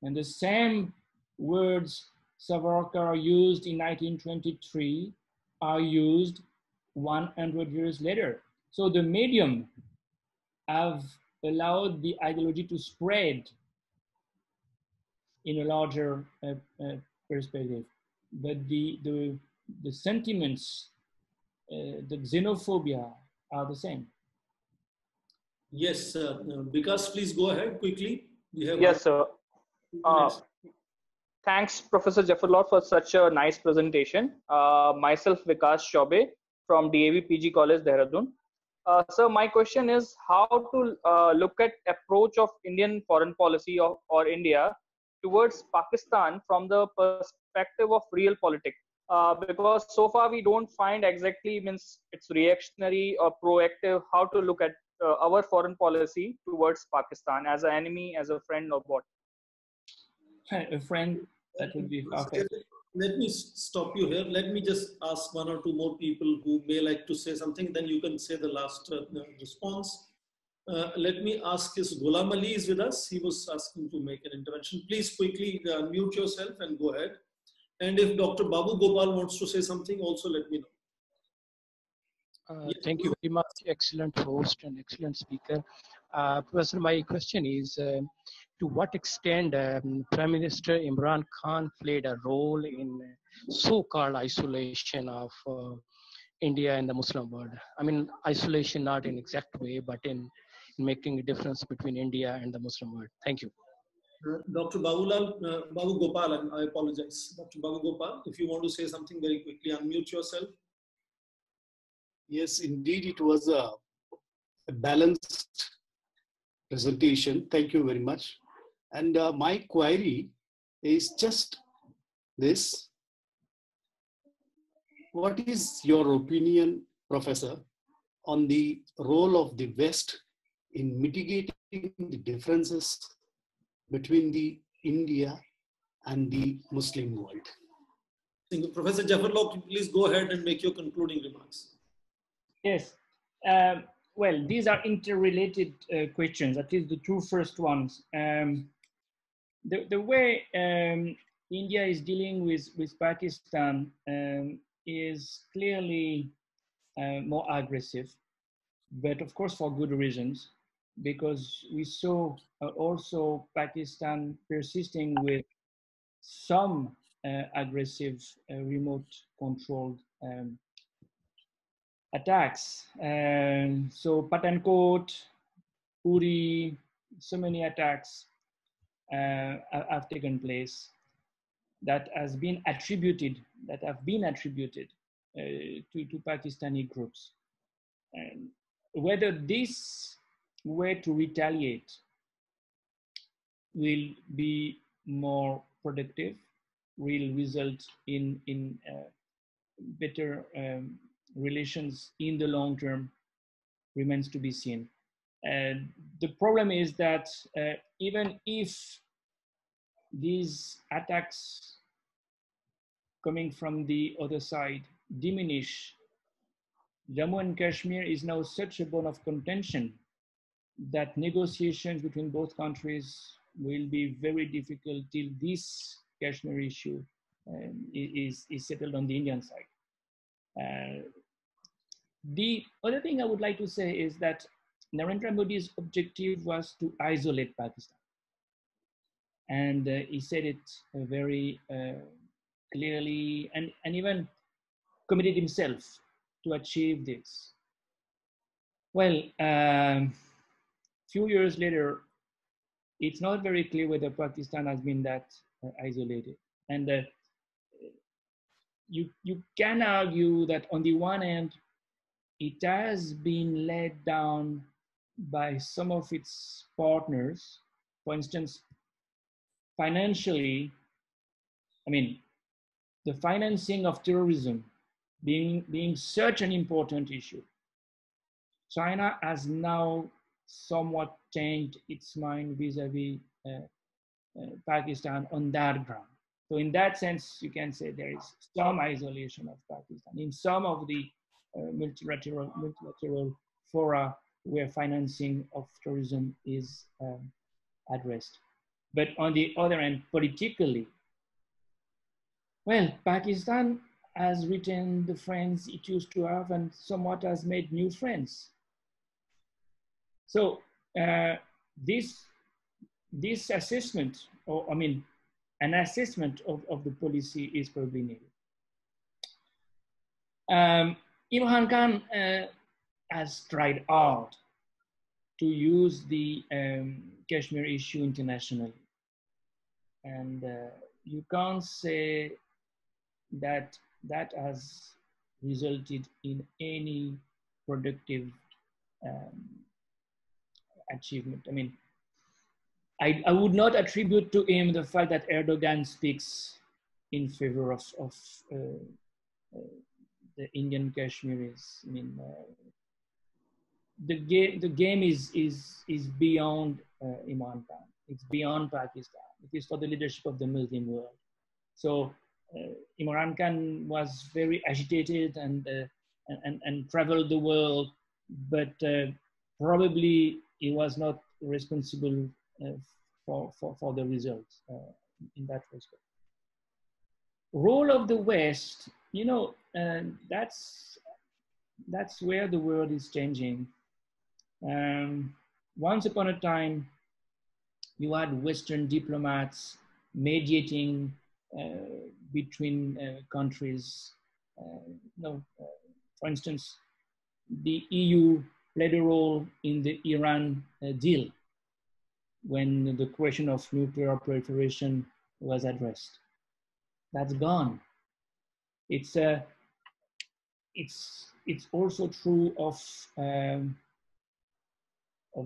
C: And the same words Savarkar used in 1923 are used 100 years later. So the medium have allowed the ideology to spread in a larger perspective. But the sentiments, the xenophobia are the same.
B: Yes, Vikas, please go ahead quickly.
S: Yes, sir. Thanks, Professor Jaffrelot, for such a nice presentation. Myself, Vikas Chaubey from DAV PG College, Dehradun. So my question is how to look at approach of Indian foreign policy or India towards Pakistan from the perspective of real politics. Because so far we don't find exactly means it's reactionary or proactive, how to look at our foreign policy towards Pakistan as an enemy, as a friend, or what?
C: A friend, that would be perfect.
B: Let me stop you here. Let me just ask one or two more people who may like to say something. Then you can say the last response. Let me ask, is Ghulam Ali is with us? He was asking to make an intervention. Please quickly unmute yourself and go ahead. And if Dr. Babu Gopal wants to say something, also let me know.
T: Thank you very much. Excellent host and excellent speaker. Professor, my question is, to what extent Prime Minister Imran Khan played a role in so-called isolation of India and the Muslim world? I mean, isolation not in exact way, but in making a difference between India and the Muslim world. Thank you.
B: Dr. Babu Gopal, I apologize. Dr. Babu Gopal, if you want to say something very quickly, unmute yourself.
U: Yes, indeed, it was a balanced presentation. Thank you very much. And my query is just this. what is your opinion, Professor, on the role of the West in mitigating the differences between the India and the Muslim world?
B: Professor Jaffrelot, please go ahead and make your concluding remarks.
C: Yes. Well, these are interrelated questions, at least the two first ones. The way India is dealing with Pakistan is clearly more aggressive, but of course for good reasons, because we saw also Pakistan persisting with some aggressive remote controlled attacks. So Pathankot, Uri, so many attacks have taken place that have been attributed to Pakistani groups. And whether this way to retaliate will be more productive, will result in better relations in the long term, remains to be seen. And the problem is that even if these attacks coming from the other side diminish, Jammu and Kashmir is now such a bone of contention that negotiations between both countries will be very difficult till this Kashmir issue is settled on the Indian side. The other thing I would like to say is that Narendra Modi's objective was to isolate Pakistan. And he said it very clearly and even committed himself to achieve this. Well, few years later, it's not very clear whether Pakistan has been that isolated. And you can argue that on the one hand, it has been led down by some of its partners. For instance, financially, I mean, the financing of terrorism being such an important issue. China has now somewhat changed its mind vis-a-vis Pakistan on that ground. So in that sense, you can say there is some isolation of Pakistan in some of the multilateral fora where financing of terrorism is addressed. But on the other hand, politically, well, Pakistan has retained the friends it used to have and somewhat has made new friends. So this assessment, or I mean, an assessment of the policy is probably needed. Imran Khan has tried hard to use the Kashmir issue internationally. And you can't say that that has resulted in any productive achievement. I mean, I would not attribute to him the fact that Erdogan speaks in favor of the Indian Kashmiris. I mean, the game is beyond Imran Khan. It's beyond Pakistan. It is for the leadership of the Muslim world. So Imran Khan was very agitated and traveled the world, but probably he was not responsible for the results in that respect. Role of the West, you know, that's where the world is changing. Once upon a time, you had Western diplomats mediating between countries. For instance, the EU played a role in the Iran deal when the question of nuclear proliferation was addressed. That's gone. It's also true of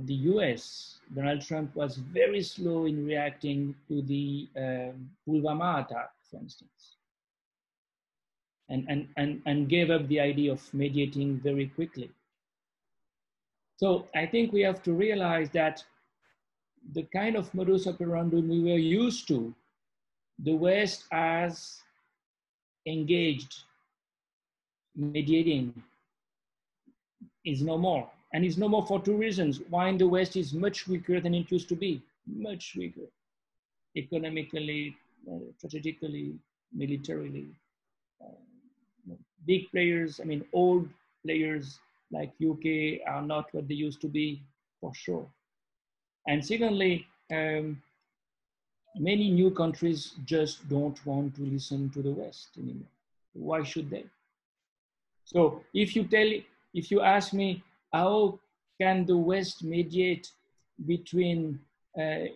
C: the US. Donald Trump was very slow in reacting to the Pulwama attack, for instance. and gave up the idea of mediating very quickly. So I think we have to realize that the kind of modus operandi we were used to, the West has engaged mediating, is no more. And it's no more for two reasons. One, the West is much weaker than it used to be, much weaker, economically, strategically, militarily. Big players, I mean, old players like UK are not what they used to be, for sure. And secondly, many new countries just don't want to listen to the West anymore. Why should they? So if you ask me, how can the West mediate between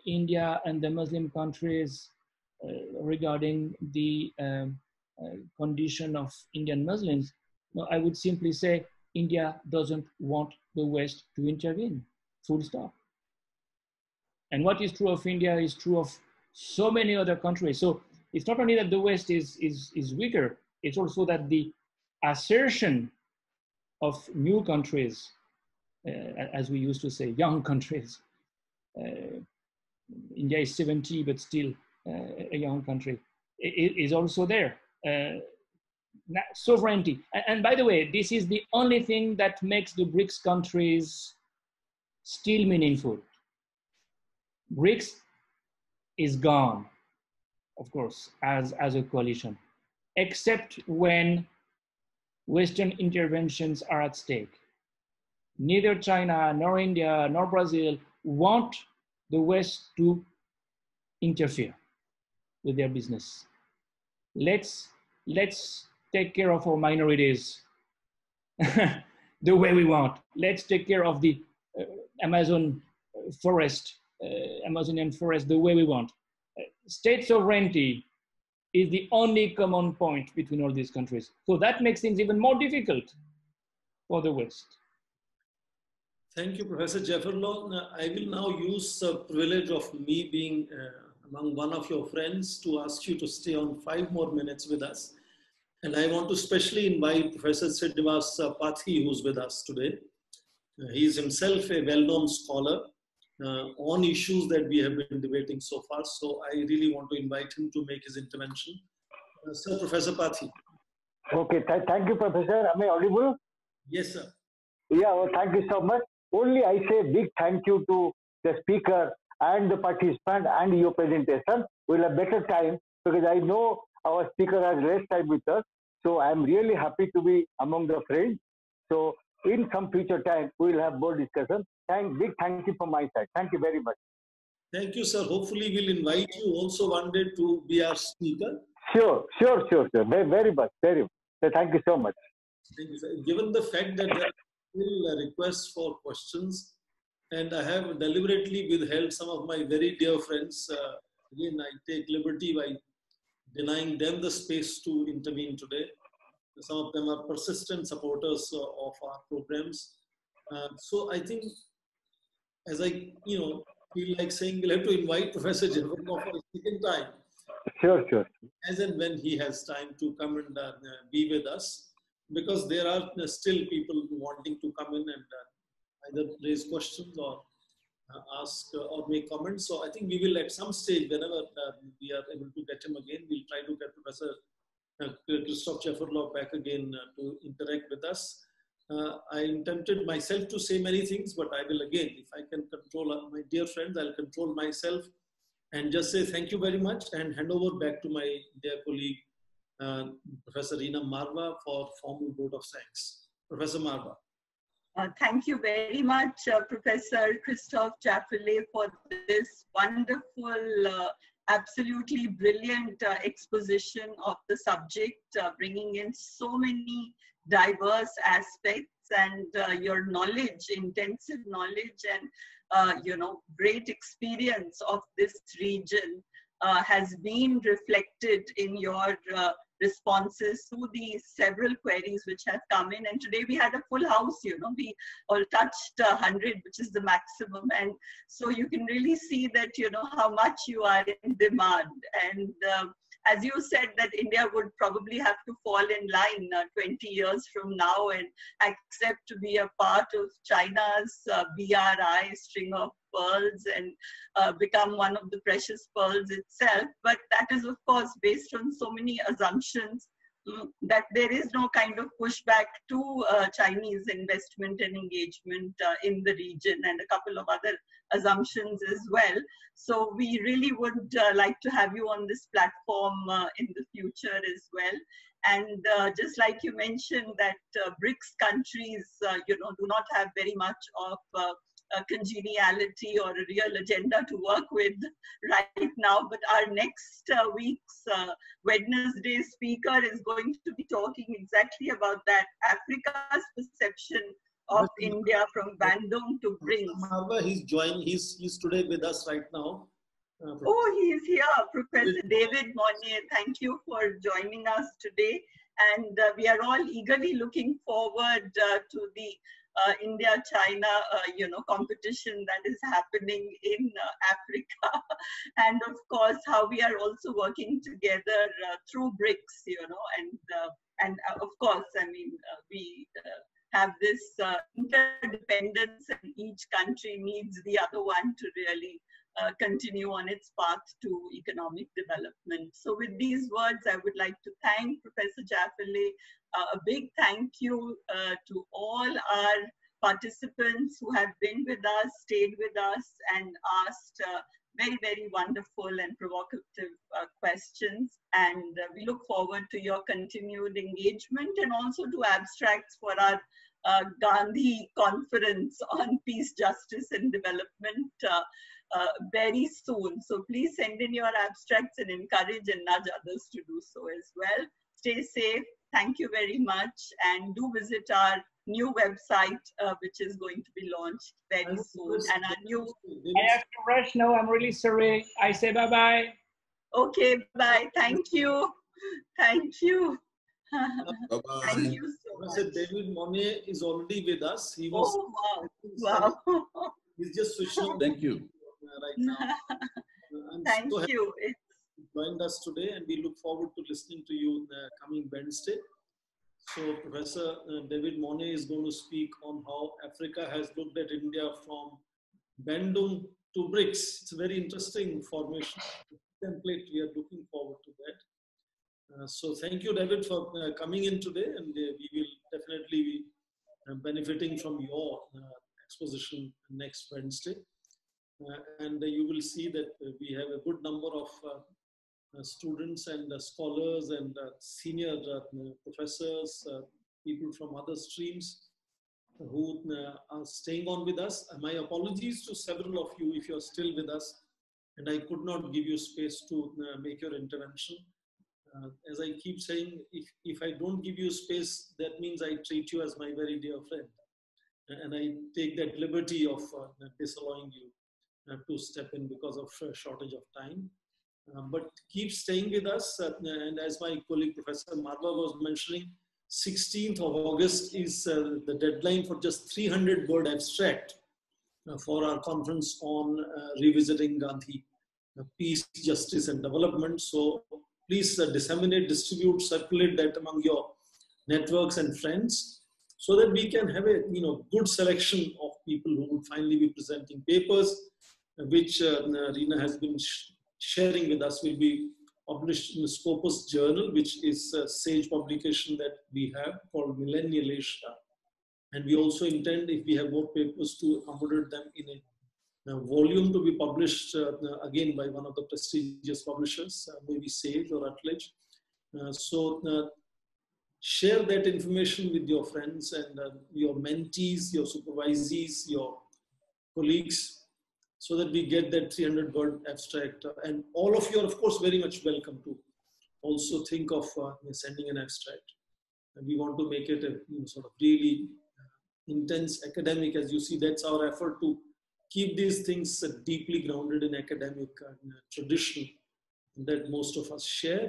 C: India and the Muslim countries regarding the condition of Indian Muslims? No, I would simply say India doesn't want the West to intervene, full stop. And what is true of India is true of so many other countries. So it's not only that the West is weaker, it's also that the assertion of new countries, as we used to say, young countries. India is 70, but still a young country, is also there. Sovereignty. And by the way, this is the only thing that makes the BRICS countries still meaningful. BRICS is gone, of course, as a coalition, except when Western interventions are at stake. Neither China, nor India, nor Brazil want the West to interfere with their business. Let's take care of our minorities the way we want. Let's take care of the Amazonian forest the way we want. State sovereignty is the only common point between all these countries. So that makes things even more difficult for the West.
B: Thank you, Professor Jaffrelot. I will now use the privilege of me being among one of your friends to ask you to stay on 5 more minutes with us. And I want to specially invite Professor Srinivas Pathi, who's with us today. He is himself a well-known scholar on issues that we have been debating so far. So I really want to invite him to make his intervention. Sir, Professor Pathi.
A: Okay, thank you, Professor. Am I audible?
B: Yes, sir.
A: Yeah, well, thank you so much. Only I say big thank you to the speaker and the participant and your presentation. We'll have better time because I know our speaker has less time with us. So I'm really happy to be among the friends. So in some future time, we'll have more discussion. Big thank you from my side. Thank you very much.
B: Thank you, sir. Hopefully we'll invite you also one day to be our speaker.
A: Sure. Very much. So thank you so much.
B: Thank you, sir. Given the fact that there are still requests for questions, and I have deliberately withheld some of my very dear friends, again, I take liberty by denying them the space to intervene today. Some of them are persistent supporters of our programs. So I think, as I feel like saying, we'll have to invite Professor Jaffrelot for a second time.
A: Sure.
B: As and when he has time to come and be with us, because there are still people wanting to come in and either raise questions or ask or make comments. So I think we will at some stage, whenever we are able to get him again, we'll try to get Professor Christophe Jaffrelot back again to interact with us. I am tempted myself to say many things, but I will again, if I can control my dear friends, I'll control myself and just say thank you very much and hand over back to my dear colleague, Professor Reena Marwah, for formal vote of thanks. Professor Marwah.
V: Thank you very much, Professor Christophe Jaffrelot, for this wonderful, absolutely brilliant exposition of the subject, bringing in so many diverse aspects and your knowledge, intensive knowledge and great experience of this region has been reflected in your responses to the several queries which have come in. And today we had a full house, we all touched 100, which is the maximum. And so you can really see that, how much you are in demand. And as you said, that India would probably have to fall in line 20 years from now and accept to be a part of China's BRI string of pearls and become one of the precious pearls itself. But that is, of course, based on so many assumptions that there is no kind of pushback to Chinese investment and engagement in the region, and a couple of other assumptions as well. So we really would like to have you on this platform in the future as well. And just like you mentioned that BRICS countries, do not have very much of congeniality or a real agenda to work with right now, but our next week's Wednesday speaker is going to be talking exactly about that, Africa's perception of India from Bandung to BRICS.
B: Marwah, he's today with us right now.
V: Oh, he is here, Professor David Monnier. Thank you for joining us today. And we are all eagerly looking forward to the India-China, competition that is happening in Africa. And of course, how we are also working together through BRICS, and of course, I mean, we have this interdependence, and each country needs the other one to really continue on its path to economic development. So with these words, I would like to thank Professor Jaffrelot. A big thank you to all our participants who have been with us, stayed with us, and asked very, very wonderful and provocative questions. And we look forward to your continued engagement, and also to abstracts for our Gandhi conference on peace, justice, and development very soon. So please send in your abstracts and encourage and nudge others to do so as well. Stay safe. Thank you very much. And do visit our new website, which is going to be launched very soon. And our new...
C: I have to rush now. I'm really sorry. I say bye-bye.
V: Okay, bye. Thank you. Thank you.
B: Bye-bye.
V: Thank you so much.
B: Professor David Monnier is already with us. He was...
V: Oh, wow. Wow.
B: He's just switching on.
D: Thank you.
B: Right now.
V: Thank
B: so
V: you.
B: Joined us today, and we look forward to listening to you coming Wednesday. So Professor David Monnier is going to speak on how Africa has looked at India from Bandung to BRICS. It's a very interesting formation template. We are looking forward to that. So thank you, David, for coming in today, and we will definitely be benefiting from your exposition next Wednesday. And you will see that we have a good number of students and scholars and senior professors, people from other streams who are staying on with us. My apologies to several of you if you're still with us and I could not give you space to make your intervention. As I keep saying, if I don't give you space, that means I treat you as my very dear friend. And I take that liberty of disallowing you to step in because of shortage of time. But keep staying with us. And as my colleague Professor Marwah was mentioning, 16th of August is the deadline for just 300-word abstract for our conference on revisiting Gandhi, peace, justice, and development. So please disseminate, distribute, circulate that among your networks and friends, so that we can have a good selection of people who would finally be presenting papers, which Reena has been sharing with us, will be published in the Scopus Journal, which is a sage publication that we have called Millennial Asia. And we also intend, if we have more papers, to accommodate them in a volume to be published again by one of the prestigious publishers, maybe Sage or Routledge. So share that information with your friends and your mentees, your supervisees, your colleagues, so that we get that 300-word abstract. And all of you are, of course, very much welcome to also think of sending an abstract. And we want to make it a sort of really intense academic. As you see, that's our effort to keep these things deeply grounded in academic tradition that most of us share.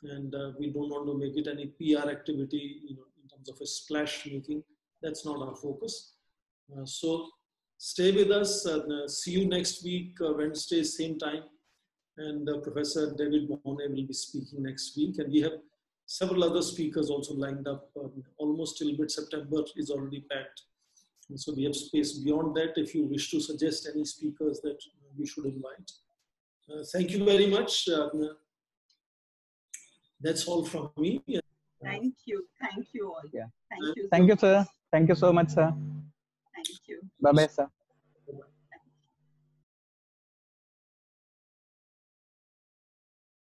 B: And we don't want to make it any PR activity, in terms of a splash making. That's not our focus. So stay with us. See you next week, Wednesday, same time. and Professor David Monet will be speaking next week. And we have several other speakers also lined up. Almost till mid-September is already packed. And so we have space beyond that if you wish to suggest any speakers that we should invite. Thank you very much. That's all from me.
V: Thank you. Thank you all.
D: Yeah.
V: Thank you.
D: Thank you, sir. Thank you so much, sir.
V: Thank you.
D: Bye-bye, sir.